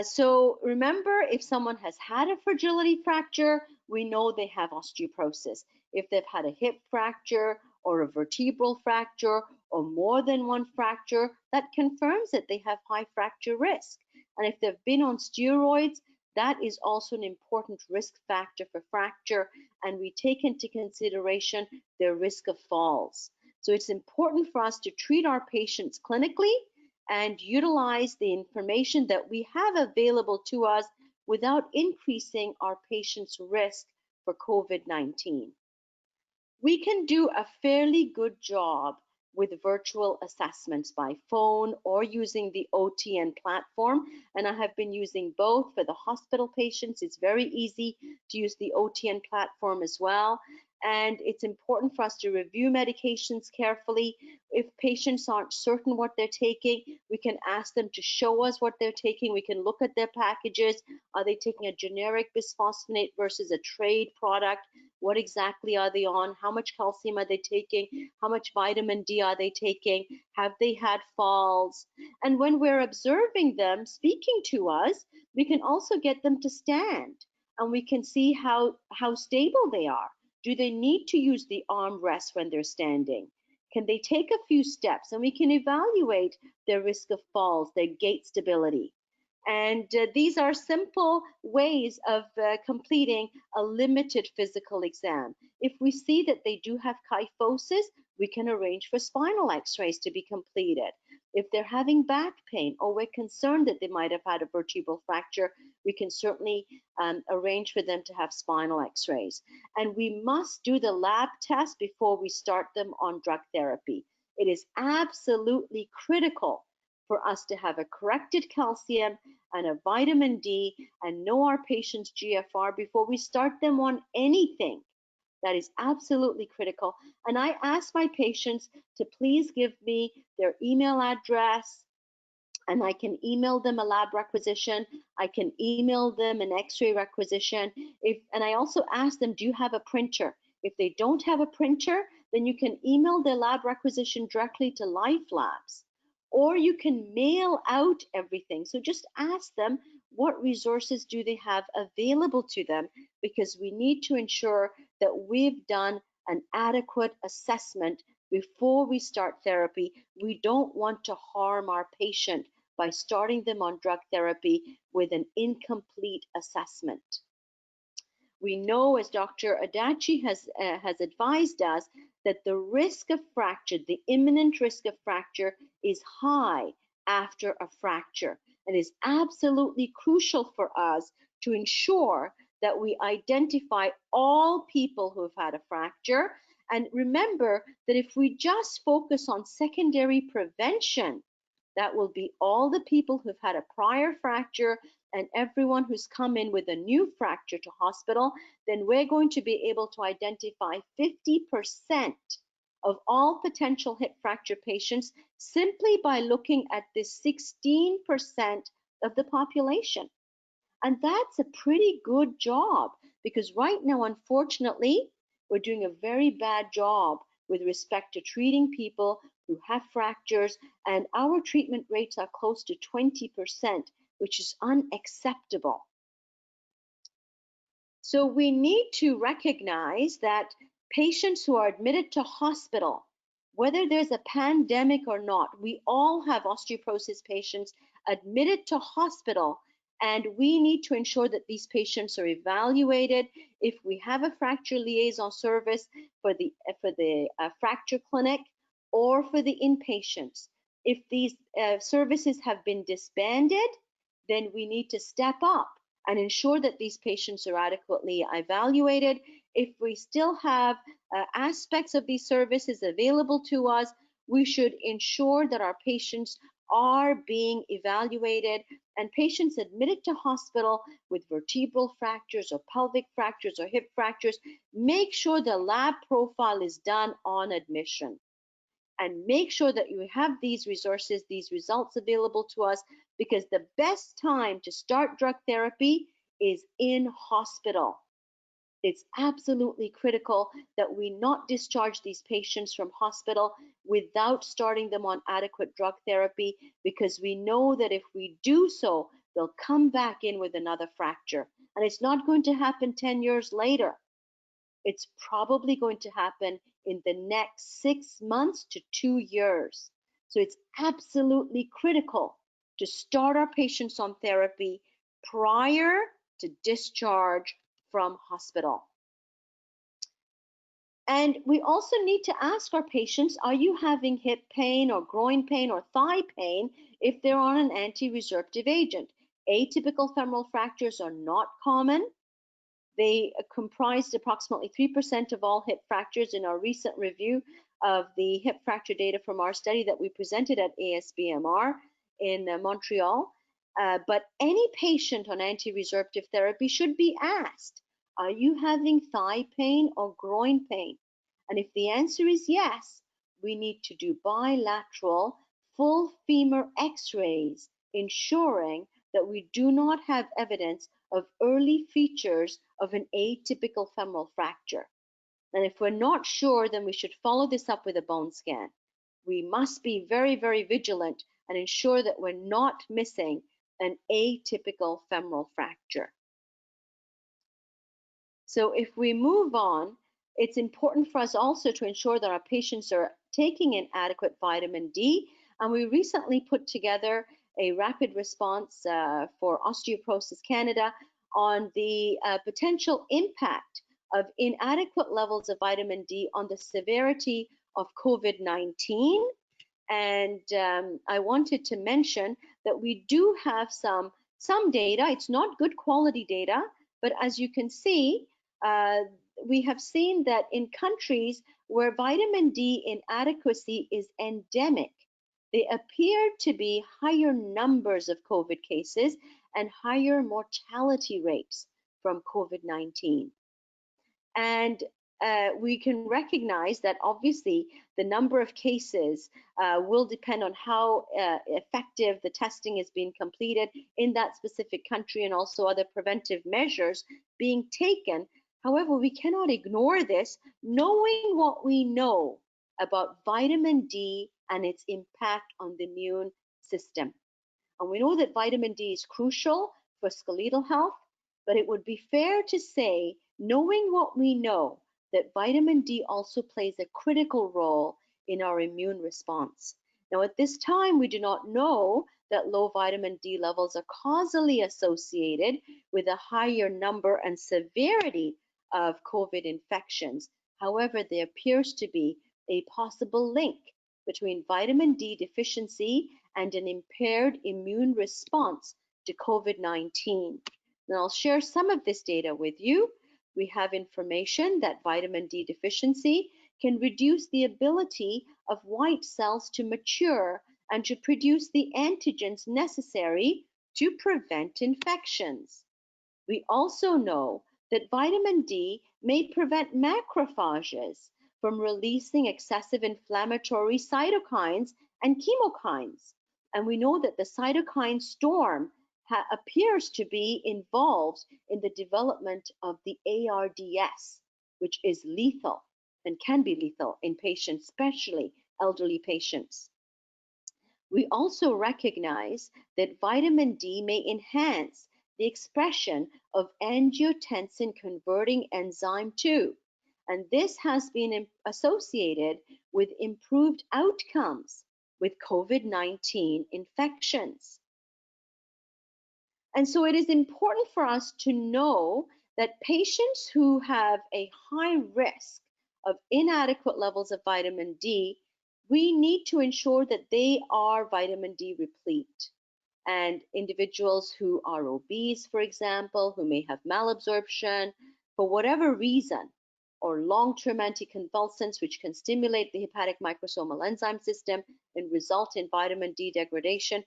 So remember, if someone has had a fragility fracture, we know they have osteoporosis. If they've had a hip fracture or a vertebral fracture or more than one fracture, that confirms that they have high fracture risk. And if they've been on steroids, that is also an important risk factor for fracture, and we take into consideration their risk of falls. So it's important for us to treat our patients clinically and utilize the information that we have available to us without increasing our patients' risk for COVID-19. We can do a fairly good job with virtual assessments by phone or using the OTN platform, and I have been using both for the hospital patients. It's very easy to use the OTN platform as well. And it's important for us to review medications carefully. If patients aren't certain what they're taking, we can ask them to show us what they're taking. We can look at their packages. Are they taking a generic bisphosphonate versus a trade product? What exactly are they on? How much calcium are they taking? How much vitamin D are they taking? Have they had falls? And when we're observing them speaking to us, we can also get them to stand, and we can see how stable they are. Do they need to use the arm rest when they're standing? Can they take a few steps? And we can evaluate their risk of falls, their gait stability. And these are simple ways of completing a limited physical exam. If we see that they do have kyphosis, we can arrange for spinal x-rays to be completed. If they're having back pain or we're concerned that they might have had a vertebral fracture, we can certainly arrange for them to have spinal x-rays. And we must do the lab test before we start them on drug therapy. It is absolutely critical for us to have a corrected calcium and a vitamin D and know our patient's GFR before we start them on anything. That is absolutely critical. And I ask my patients to please give me their email address, and I can email them a lab requisition. I can email them an x-ray requisition. And I also ask them, do you have a printer? If they don't have a printer, then you can email their lab requisition directly to Life Labs, or you can mail out everything. So just ask them, what resources do they have available to them? Because we need to ensure that we've done an adequate assessment before we start therapy. We don't want to harm our patient by starting them on drug therapy with an incomplete assessment. We know, as Dr. Adachi has advised us, that the risk of fracture, the imminent risk of fracture, is high after a fracture. It is absolutely crucial for us to ensure that we identify all people who have had a fracture. And remember that if we just focus on secondary prevention, that will be all the people who've had a prior fracture and everyone who's come in with a new fracture to hospital, then we're going to be able to identify 50% of all potential hip fracture patients simply by looking at this 16% of the population. And that's a pretty good job, because right now, unfortunately, we're doing a very bad job with respect to treating people who have fractures, and our treatment rates are close to 20%, which is unacceptable. So we need to recognize that patients who are admitted to hospital, whether there's a pandemic or not, we all have osteoporosis patients admitted to hospital, and we need to ensure that these patients are evaluated. If we have a fracture liaison service for the fracture clinic or for the inpatients, if these services have been disbanded, then we need to step up and ensure that these patients are adequately evaluated. If we still have aspects of these services available to us, we should ensure that our patients are being evaluated, and patients admitted to hospital with vertebral fractures or pelvic fractures or hip fractures, make sure the lab profile is done on admission. And make sure that you have these resources, these results available to us, because the best time to start drug therapy is in hospital. It's absolutely critical that we not discharge these patients from hospital without starting them on adequate drug therapy, because we know that if we do so, they'll come back in with another fracture. And it's not going to happen 10 years later. It's probably going to happen in the next 6 months to 2 years. So it's absolutely critical to start our patients on therapy prior to discharge from hospital. And we also need to ask our patients, are you having hip pain or groin pain or thigh pain if they're on an anti-resorptive agent? Atypical femoral fractures are not common. They comprised approximately 3% of all hip fractures in our recent review of the hip fracture data from our study that we presented at ASBMR in Montreal. But any patient on anti-resorptive therapy should be asked, are you having thigh pain or groin pain? And if the answer is yes, we need to do bilateral full femur x-rays, ensuring that we do not have evidence of early features of an atypical femoral fracture. And if we're not sure, then we should follow this up with a bone scan. We must be very, very vigilant and ensure that we're not missing an atypical femoral fracture. So if we move on, it's important for us also to ensure that our patients are taking in adequate vitamin D. And we recently put together a rapid response for Osteoporosis Canada on the potential impact of inadequate levels of vitamin D on the severity of COVID-19. And I wanted to mention that we do have some data. It's not good quality data, but as you can see, we have seen that in countries where vitamin D inadequacy is endemic, there appear to be higher numbers of COVID cases and higher mortality rates from COVID-19. And we can recognize that obviously the number of cases will depend on how effective the testing is being completed in that specific country, and also other preventive measures being taken. However, we cannot ignore this, knowing what we know about vitamin D and its impact on the immune system. And we know that vitamin D is crucial for skeletal health, but it would be fair to say, knowing what we know, that vitamin D also plays a critical role in our immune response. Now, at this time, we do not know that low vitamin D levels are causally associated with a higher number and severity of COVID infections. However, there appears to be a possible link between vitamin D deficiency and an impaired immune response to COVID-19. And I'll share some of this data with you. We have information that vitamin D deficiency can reduce the ability of white cells to mature and to produce the antigens necessary to prevent infections. We also know that vitamin D may prevent macrophages from releasing excessive inflammatory cytokines and chemokines. And we know that the cytokine storm appears to be involved in the development of the ARDS, which is lethal and can be lethal in patients, especially elderly patients. We also recognize that vitamin D may enhance the expression of angiotensin converting enzyme 2, and this has been associated with improved outcomes with COVID-19 infections. And so it is important for us to know that patients who have a high risk of inadequate levels of vitamin D, we need to ensure that they are vitamin D replete. And individuals who are obese, for example, who may have malabsorption, for whatever reason, or long-term anticonvulsants, which can stimulate the hepatic microsomal enzyme system and result in vitamin D degradation,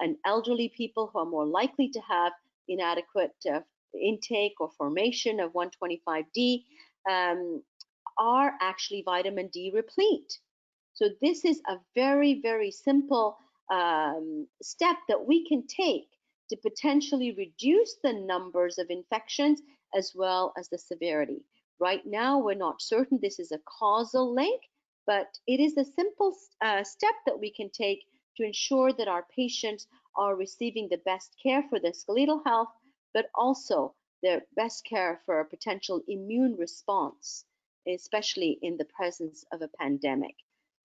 and elderly people who are more likely to have inadequate intake or formation of 125D are actually vitamin D replete. So this is a very, very simple step that we can take to potentially reduce the numbers of infections as well as the severity. Right now, we're not certain this is a causal link, but it is a simple step that we can take to ensure that our patients are receiving the best care for their skeletal health, but also the best care for a potential immune response, especially in the presence of a pandemic.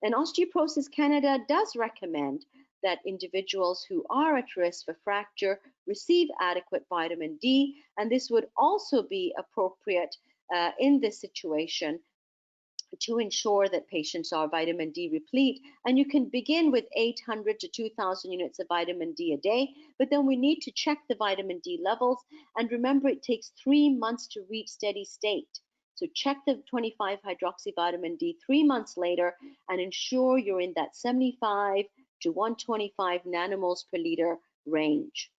And Osteoporosis Canada does recommend that individuals who are at risk for fracture receive adequate vitamin D, and this would also be appropriate in this situation to ensure that patients are vitamin D replete. And you can begin with 800 to 2,000 units of vitamin D a day, but then we need to check the vitamin D levels. And remember, it takes 3 months to reach steady state. So check the 25-hydroxyvitamin D 3 months later and ensure you're in that 75 to 125 nanomoles per liter range.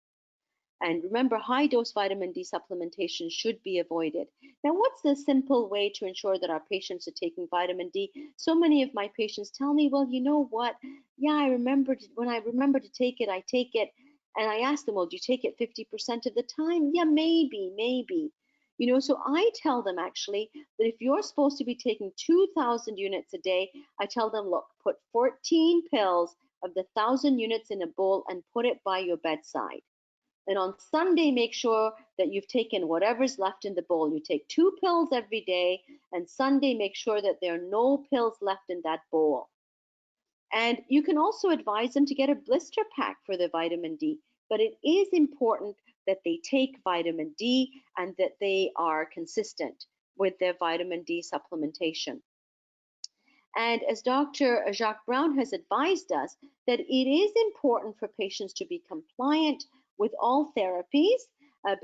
And remember, high-dose vitamin D supplementation should be avoided. Now, what's the simple way to ensure that our patients are taking vitamin D? So many of my patients tell me, well, you know what? Yeah, I remember when I remember to take it, I take it. And I ask them, well, do you take it 50% of the time? Yeah, maybe. You know, so I tell them actually that if you're supposed to be taking 2,000 units a day, I tell them, look, put 14 pills of the 1,000 units in a bowl and put it by your bedside. And on Sunday, make sure that you've taken whatever's left in the bowl. You take 2 pills every day, and Sunday, make sure that there are no pills left in that bowl. And you can also advise them to get a blister pack for the vitamin D, but it is important that they take vitamin D and that they are consistent with their vitamin D supplementation. And as Dr. Jacques Brown has advised us, that it is important for patients to be compliant with all therapies.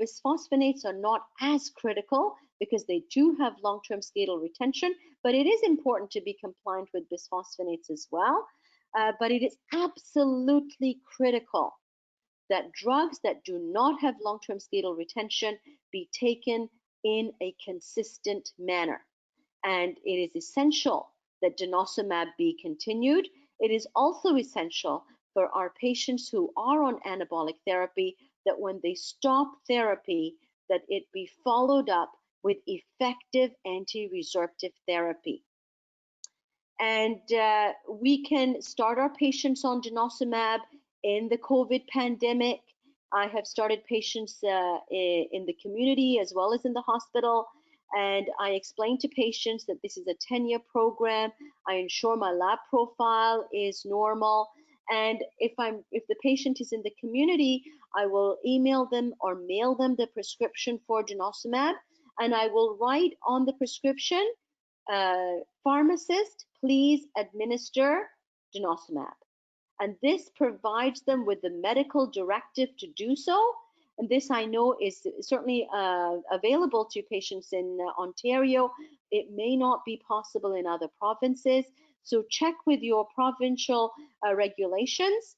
Bisphosphonates are not as critical because they do have long-term skeletal retention, but it is important to be compliant with bisphosphonates as well. But it is absolutely critical that drugs that do not have long-term skeletal retention be taken in a consistent manner. And it is essential that Denosumab be continued. It is also essential for our patients who are on anabolic therapy that when they stop therapy, that it be followed up with effective anti-resorptive therapy. And we can start our patients on Denosumab in the COVID pandemic. I have started patients in the community as well as in the hospital. And I explain to patients that this is a 10-year program. I ensure my lab profile is normal. And if the patient is in the community, I will email them or mail them the prescription for Denosumab. And I will write on the prescription, pharmacist, please administer Denosumab. And this provides them with the medical directive to do so. And this I know is certainly available to patients in Ontario. It may not be possible in other provinces. So check with your provincial regulations.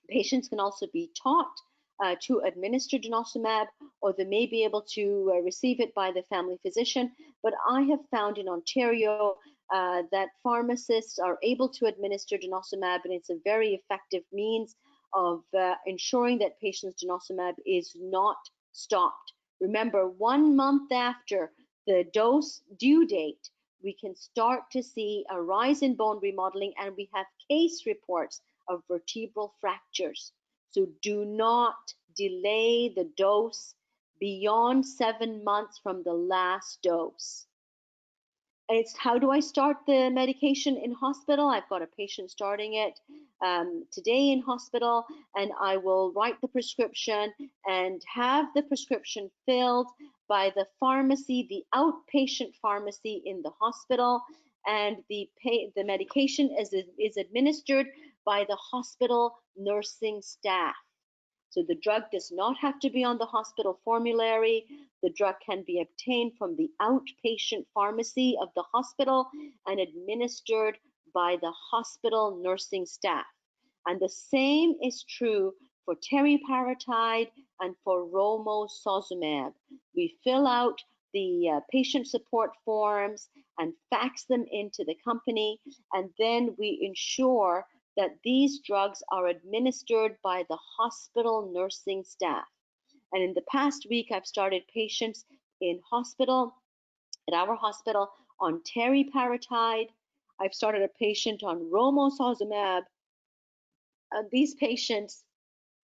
Patients can also be taught to administer Denosumab, or they may be able to receive it by the family physician. But I have found in Ontario that pharmacists are able to administer Denosumab, and it's a very effective means of ensuring that patients' Denosumab is not stopped. Remember, 1 month after the dose due date, we can start to see a rise in bone remodeling, and we have case reports of vertebral fractures. So do not delay the dose beyond 7 months from the last dose. It's how do I start the medication in hospital? I've got a patient starting it today in hospital, and I will write the prescription and have the prescription filled by the pharmacy, the outpatient pharmacy in the hospital, and the medication is administered by the hospital nursing staff. So the drug does not have to be on the hospital formulary. The drug can be obtained from the outpatient pharmacy of the hospital and administered by the hospital nursing staff. And the same is true for teriparatide and for romosozumab. We fill out the patient support forms and fax them into the company, and then we ensure that these drugs are administered by the hospital nursing staff. And in the past week, I've started patients in hospital, at our hospital, on teriparatide. I've started a patient on romosozumab. These patients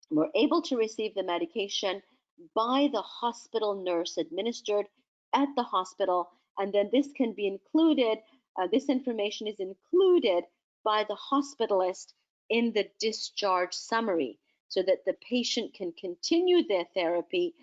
were able to receive the medication by the hospital nurse, administered at the hospital, and then this can be included, this information is included by the hospitalist in the discharge summary, so that the patient can continue their therapy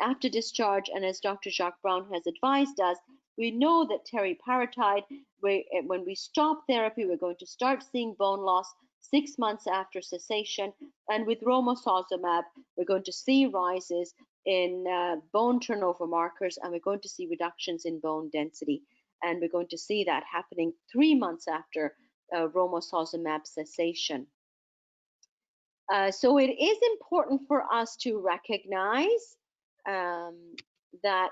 after discharge. And as Dr. Jacques Brown has advised us, we know that teriparatide, when we stop therapy, we're going to start seeing bone loss 6 months after cessation. And with romosozumab, we're going to see rises in bone turnover markers, and we're going to see reductions in bone density. And we're going to see that happening 3 months after romosozumab cessation. So it is important for us to recognize that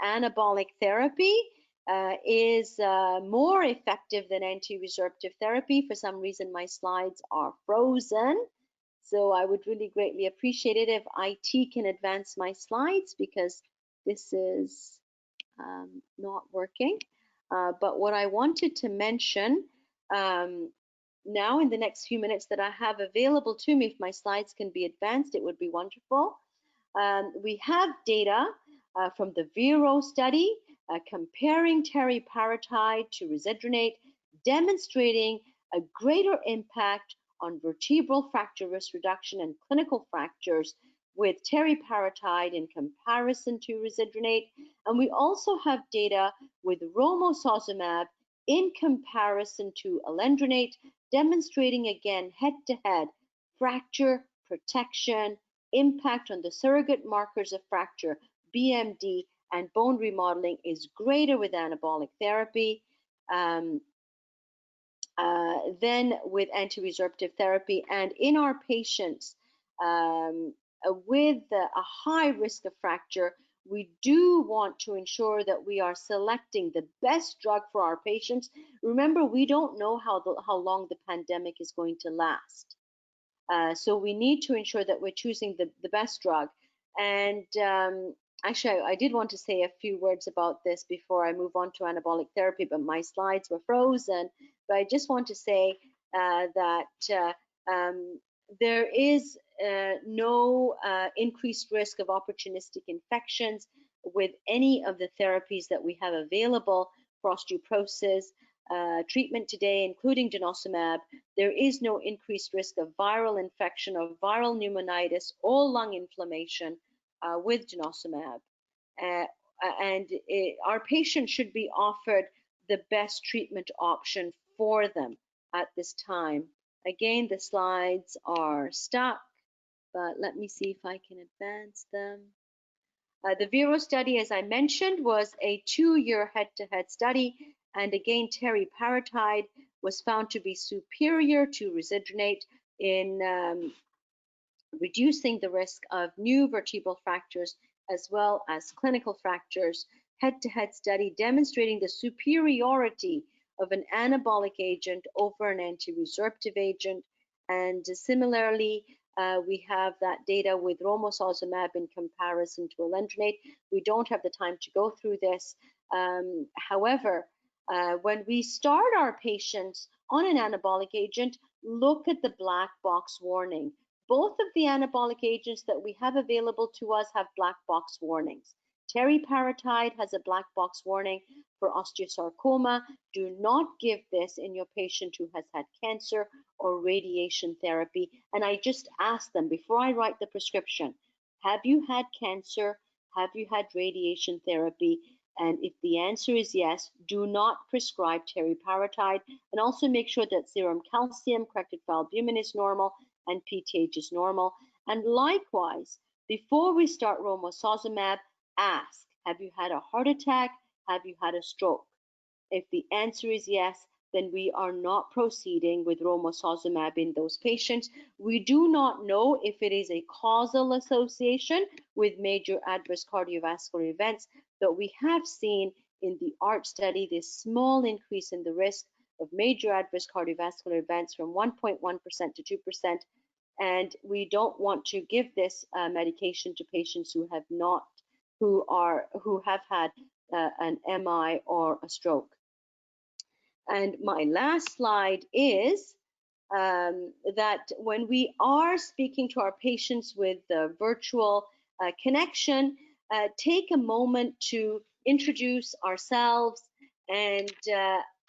anabolic therapy is more effective than anti-resorptive therapy. For some reason, my slides are frozen. So I would really greatly appreciate it if IT can advance my slides, because this is not working. But what I wanted to mention now in the next few minutes that I have available to me, if my slides can be advanced, it would be wonderful. We have data from the VERO study comparing teriparatide to risedronate, demonstrating a greater impact on vertebral fracture risk reduction and clinical fractures with teriparatide in comparison to risedronate. And we also have data with romosozumab in comparison to alendronate, demonstrating again head-to-head fracture protection, impact on the surrogate markers of fracture, BMD, and bone remodeling is greater with anabolic therapy than with anti-resorptive therapy. And in our patients with a high risk of fracture, we do want to ensure that we are selecting the best drug for our patients. Remember, we don't know how long the pandemic is going to last. So we need to ensure that we're choosing the best drug. And actually, I did want to say a few words about this before I move on to anabolic therapy, but my slides were frozen. But I just want to say that there is no increased risk of opportunistic infections with any of the therapies that we have available for osteoporosis treatment today, including denosumab. There is no increased risk of viral infection or viral pneumonitis or lung inflammation with denosumab. Our patients should be offered the best treatment option for them at this time. Again, the slides are stuck, but let me see if I can advance them. The VERO study, as I mentioned, was a 2-year head-to-head study, and again, teriparatide was found to be superior to risedronate in reducing the risk of new vertebral fractures as well as clinical fractures. Head-to-head study demonstrating the superiority of an anabolic agent over an anti-resorptive agent. And similarly, we have that data with romosozumab in comparison to alendronate. We don't have the time to go through this. However, when we start our patients on an anabolic agent, look at the black box warning. Both of the anabolic agents that we have available to us have black box warnings. Teriparatide has a black box warning for osteosarcoma. Do not give this in your patient who has had cancer or radiation therapy. And I just ask them before I write the prescription, have you had cancer? Have you had radiation therapy? And if the answer is yes, do not prescribe teriparatide. And also make sure that serum calcium, corrected for albumin is normal, and PTH is normal. And likewise, before we start romosozumab, ask, have you had a heart attack? Have you had a stroke? If the answer is yes, then we are not proceeding with romosozumab in those patients. We do not know if it is a causal association with major adverse cardiovascular events, but we have seen in the ART study this small increase in the risk of major adverse cardiovascular events from 1.1% to 2%. And we don't want to give this medication to patients who have had an MI or a stroke. And my last slide is that when we are speaking to our patients with the virtual connection, take a moment to introduce ourselves and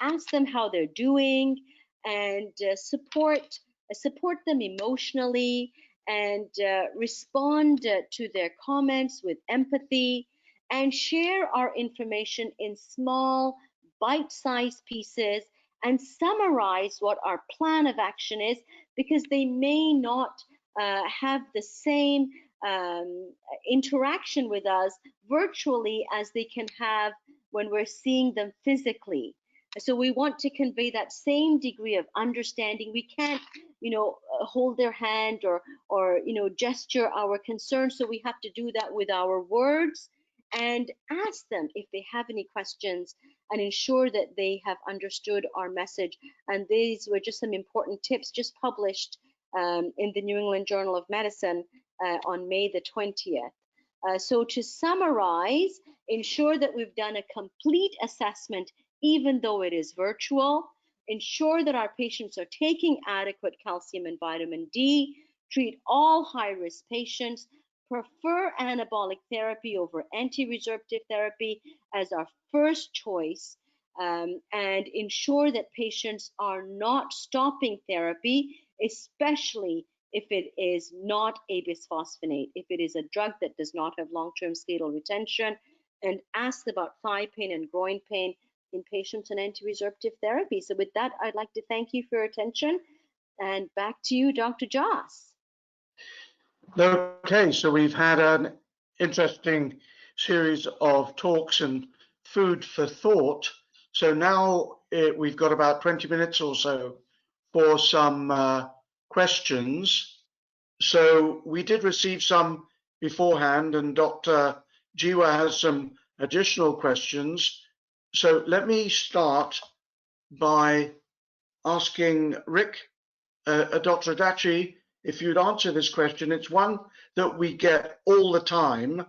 ask them how they're doing, and support them emotionally, and respond to their comments with empathy, and share our information in small bite-sized pieces, and summarize what our plan of action is, because they may not have the same interaction with us virtually as they can have when we're seeing them physically. So we want to convey that same degree of understanding. We can't, hold their hand or gesture our concern. So we have to do that with our words, and ask them if they have any questions, and ensure that they have understood our message. And these were just some important tips just published in the New England Journal of Medicine on May the 20th. So to summarize, ensure that we've done a complete assessment, even though it is virtual. Ensure that our patients are taking adequate calcium and vitamin D. Treat all high-risk patients. Prefer anabolic therapy over anti-resorptive therapy as our first choice, and ensure that patients are not stopping therapy, especially if it is not a bisphosphonate, if it is a drug that does not have long-term skeletal retention, and ask about thigh pain and groin pain in patients on anti-resorptive therapy. So with that, I'd like to thank you for your attention, and back to you, Dr. Josse. Okay, so we've had an interesting series of talks and food for thought. So now we've got about 20 minutes or so for some questions. So we did receive some beforehand, and Dr. Jiwa has some additional questions. So let me start by asking Rick, Dr. Adachi, if you'd answer this question. It's one that we get all the time.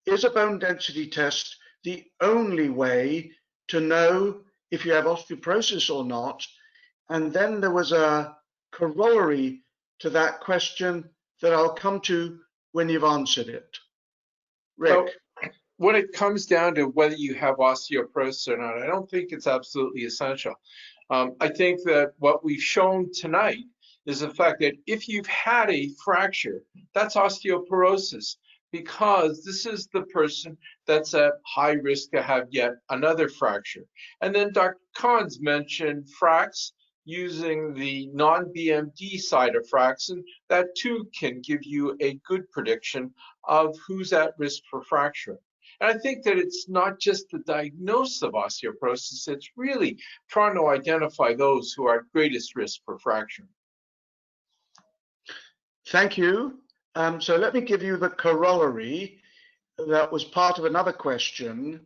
Is a bone density test the only way to know if you have osteoporosis or not? And then there was a corollary to that question that I'll come to when you've answered it. Rick. So, when it comes down to whether you have osteoporosis or not, I don't think it's absolutely essential. I think that what we've shown tonight is the fact that if you've had a fracture, that's osteoporosis, because this is the person that's at high risk to have yet another fracture. And then Dr. Khan's mentioned FRAX using the non-BMD side of FRAX, and that too can give you a good prediction of who's at risk for fracture. And I think that it's not just the diagnosis of osteoporosis, it's really trying to identify those who are at greatest risk for fracture. Thank you. So let me give you the corollary that was part of another question.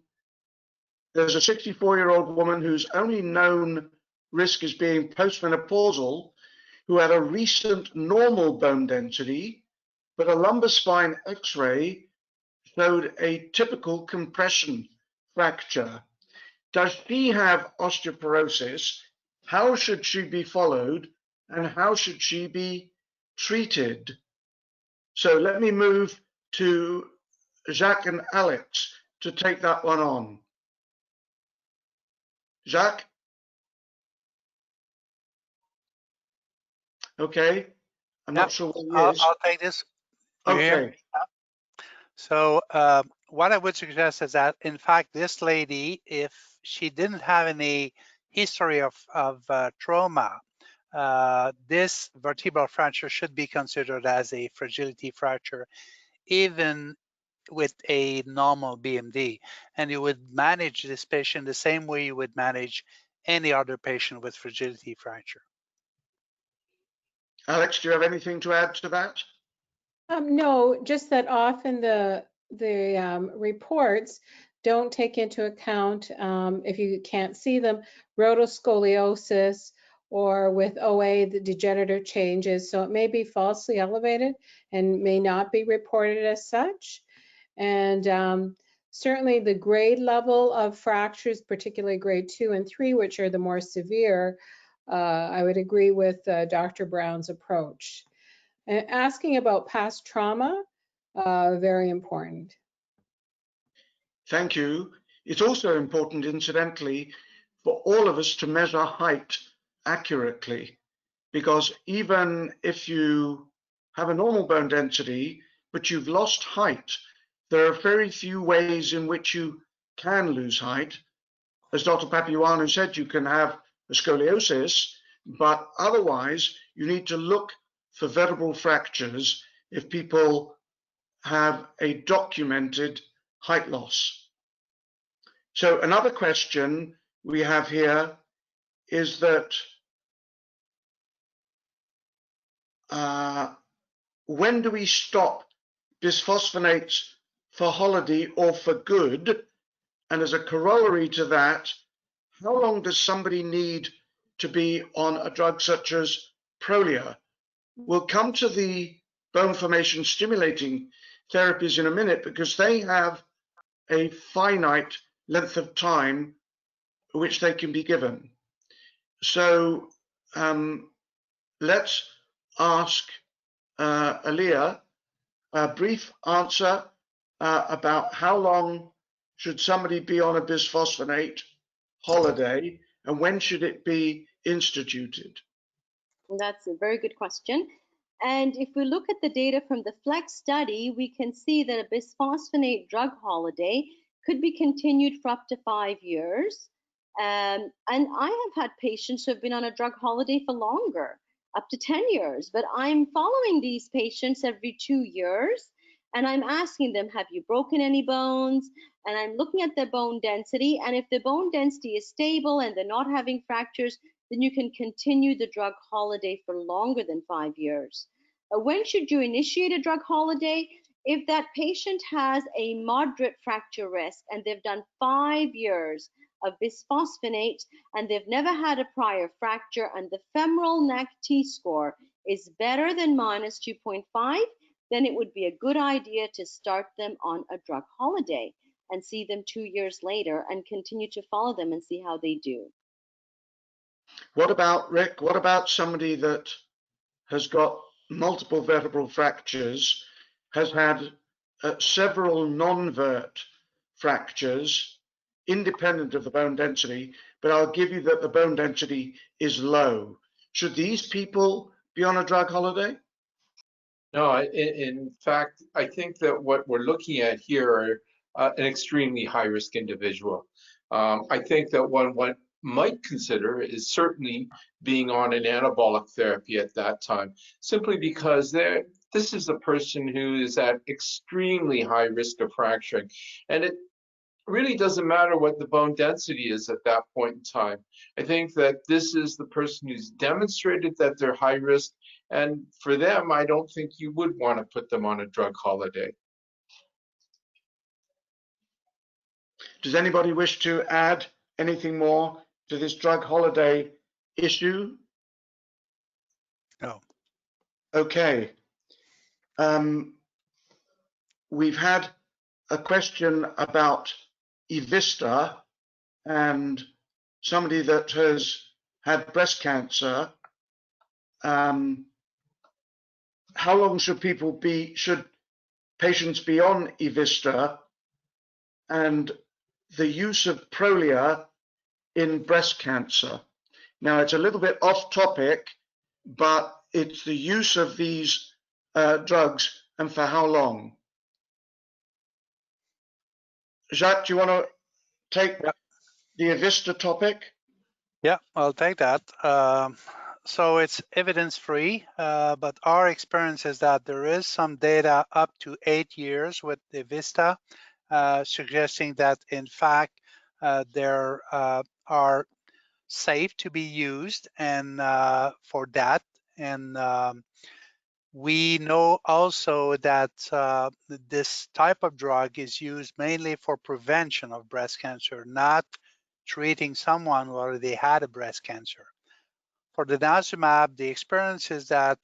There's a 64-year-old woman whose only known risk is being postmenopausal, who had a recent normal bone density, but a lumbar spine X-ray showed a typical compression fracture. Does she have osteoporosis? How should she be followed, and how should she be treated? So let me move to Jacques and Alex to take that one on. Jacques? Okay, I'm not sure what he is. I'll take this. You hear? Okay. So what I would suggest is that, in fact, this lady, if she didn't have any history of trauma, this vertebral fracture should be considered as a fragility fracture, even with a normal BMD. And you would manage this patient the same way you would manage any other patient with fragility fracture. Alex, do you have anything to add to that? No, just that often the reports don't take into account, if you can't see them, rotoscoliosis or with OA, the degenerative changes. So it may be falsely elevated and may not be reported as such. And certainly the grade level of fractures, particularly grade 2 and 3, which are the more severe, I would agree with Dr. Brown's approach. And asking about past trauma, very important. Thank you. It's also important, incidentally, for all of us to measure height accurately, because even if you have a normal bone density, but you've lost height, there are very few ways in which you can lose height. As Dr. Papaioannou said, you can have a scoliosis, but otherwise you need to look for vertebral fractures if people have a documented height loss. So another question we have here is that when do we stop bisphosphonates for holiday or for good? And as a corollary to that, how long does somebody need to be on a drug such as Prolia? We'll come to the bone formation stimulating therapies in a minute because they have a finite length of time which they can be given. So let's ask Aliya a brief answer about how long should somebody be on a bisphosphonate holiday and when should it be instituted? That's a very good question. And if we look at the data from the FLEX study, we can see that a bisphosphonate drug holiday could be continued for up to 5 years. And I have had patients who have been on a drug holiday for longer, up to 10 years, but I'm following these patients every 2 years and I'm asking them, have you broken any bones? And I'm looking at their bone density. And if the bone density is stable and they're not having fractures, then you can continue the drug holiday for longer than 5 years. When should you initiate a drug holiday? If that patient has a moderate fracture risk and they've done 5 years of bisphosphonates and they've never had a prior fracture and the femoral neck T-score is better than minus 2.5, then it would be a good idea to start them on a drug holiday and see them 2 years later and continue to follow them and see how they do. What about, Rick, what about somebody that has got multiple vertebral fractures, has had several non-vert fractures, independent of the bone density, but I'll give you that the bone density is low. Should these people be on a drug holiday? No, in fact, I think that what we're looking at here are an extremely high-risk individual. I think that what might consider is certainly being on an anabolic therapy at that time, simply because this is a person who is at extremely high risk of fracturing. And it really doesn't matter what the bone density is at that point in time. I think that this is the person who's demonstrated that they're high risk. And for them, I don't think you would want to put them on a drug holiday. Does anybody wish to add anything more to this drug holiday issue? No. Okay. We've had a question about Evista and somebody that has had breast cancer. How long should patients be on Evista, and the use of Prolia in breast cancer? Now, it's a little bit off topic, but it's the use of these drugs and for how long? Jacques, do you want to take the Evista topic? Yeah, I'll take that. So it's evidence-free, but our experience is that there is some data up to 8 years with the Vista, suggesting that in fact there are safe to be used and for that. And we know also that this type of drug is used mainly for prevention of breast cancer, not treating someone who already had a breast cancer. For the Denosumab, the experience is that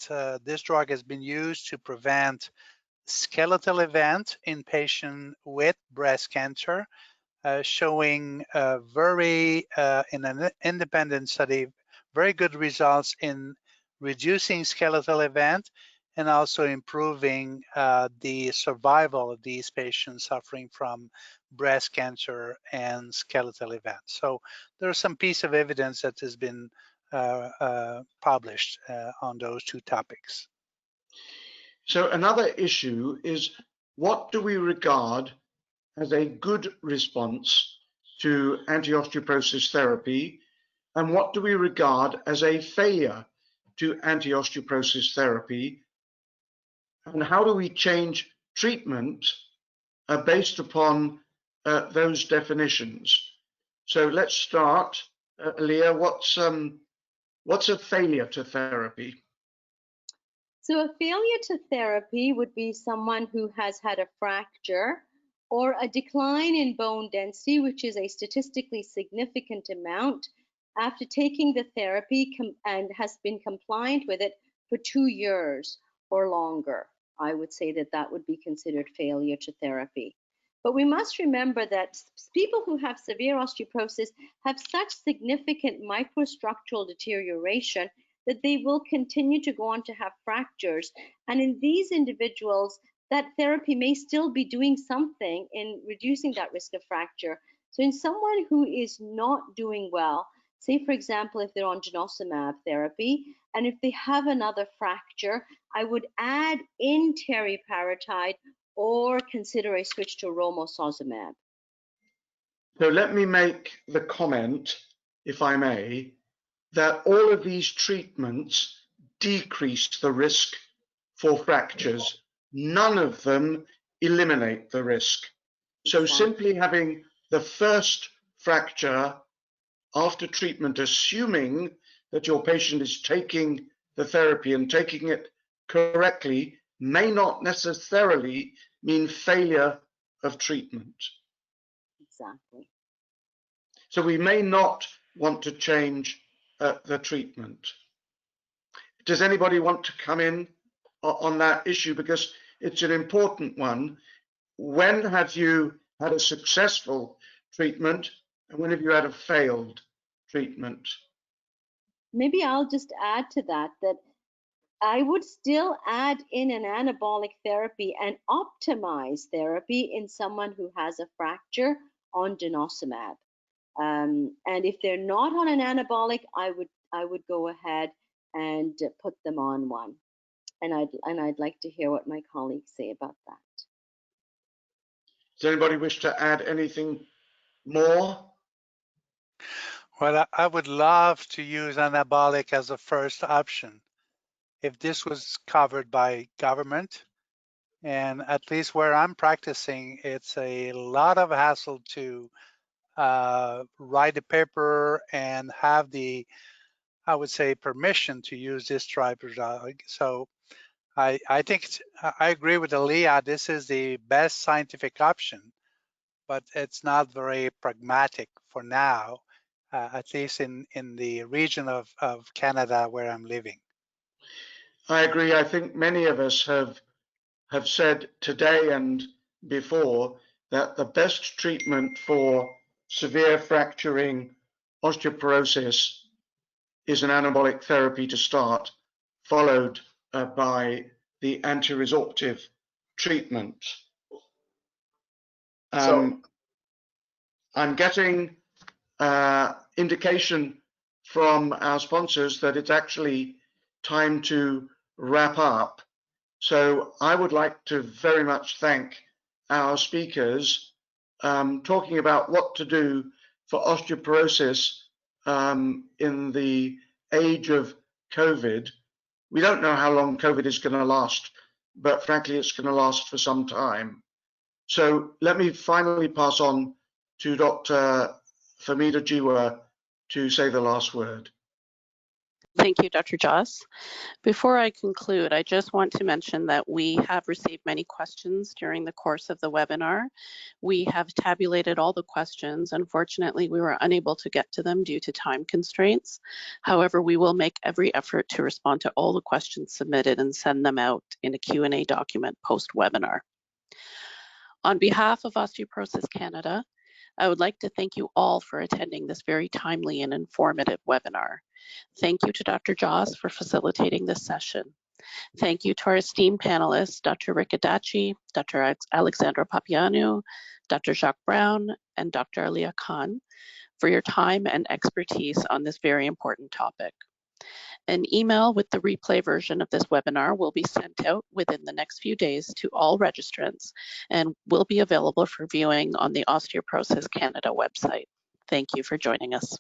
this drug has been used to prevent skeletal event in patients with breast cancer, showing in an independent study, very good results in reducing skeletal event and also improving the survival of these patients suffering from breast cancer and skeletal events. So there's some piece of evidence that has been published on those two topics. So another issue is, what do we regard as a good response to anti-osteoporosis therapy, and what do we regard as a failure to anti-osteoporosis therapy, and how do we change treatment based upon those definitions? So let's start, Aliya. What's a failure to therapy? So a failure to therapy would be someone who has had a fracture or a decline in bone density, which is a statistically significant amount, after taking the therapy and has been compliant with it for 2 years or longer. I would say that that would be considered failure to therapy. But we must remember that people who have severe osteoporosis have such significant microstructural deterioration that they will continue to go on to have fractures. And in these individuals, that therapy may still be doing something in reducing that risk of fracture. So in someone who is not doing well, say for example, if they're on Denosumab therapy, and if they have another fracture, I would add in teriparatide or consider a switch to romosozumab. So let me make the comment, if I may, that all of these treatments decrease the risk for fractures. None of them eliminate the risk. So simply having the first fracture after treatment, assuming that your patient is taking the therapy and taking it correctly, may not necessarily mean failure of treatment. Exactly. So we may not want to change the treatment. Does anybody want to come in on that issue? Because it's an important one. When have you had a successful treatment, and when have you had a failed treatment? Maybe I'll just add to that, that I would still add in an anabolic therapy and optimize therapy in someone who has a fracture on Denosumab. And if they're not on an anabolic, I would go ahead and put them on one. And I'd like to hear what my colleagues say about that. Does anybody wish to add anything more? Well, I would love to use anabolic as a first option if this was covered by government. And at least where I'm practicing, it's a lot of hassle to write a paper and have the, I would say, permission to use this type of drug. So I think I agree with Aliya. This is the best scientific option, but it's not very pragmatic for now, at least in the region of Canada where I'm living. I agree. I think many of us have said today and before that the best treatment for severe fracturing osteoporosis is an anabolic therapy to start, followed by the anti-resorptive treatment. I'm getting indication from our sponsors that it's actually time to wrap up. So I would like to very much thank our speakers talking about what to do for osteoporosis in the age of COVID. We don't know how long COVID is going to last, but frankly, it's going to last for some time. So let me finally pass on to Dr. Famida Jiwa to say the last word. Thank you, Dr. Josse. Before I conclude, I just want to mention that we have received many questions during the course of the webinar. We have tabulated all the questions. Unfortunately, we were unable to get to them due to time constraints. However, we will make every effort to respond to all the questions submitted and send them out in a Q&A document post-webinar. On behalf of Osteoporosis Canada, I would like to thank you all for attending this very timely and informative webinar. Thank you to Dr. Josse for facilitating this session. Thank you to our esteemed panelists, Dr. Adachi, Dr. Alexandra Papaioannou, Dr. Jacques Brown, and Dr. Aliya for your time and expertise on this very important topic. An email with the replay version of this webinar will be sent out within the next few days to all registrants and will be available for viewing on the Osteoporosis Canada website. Thank you for joining us.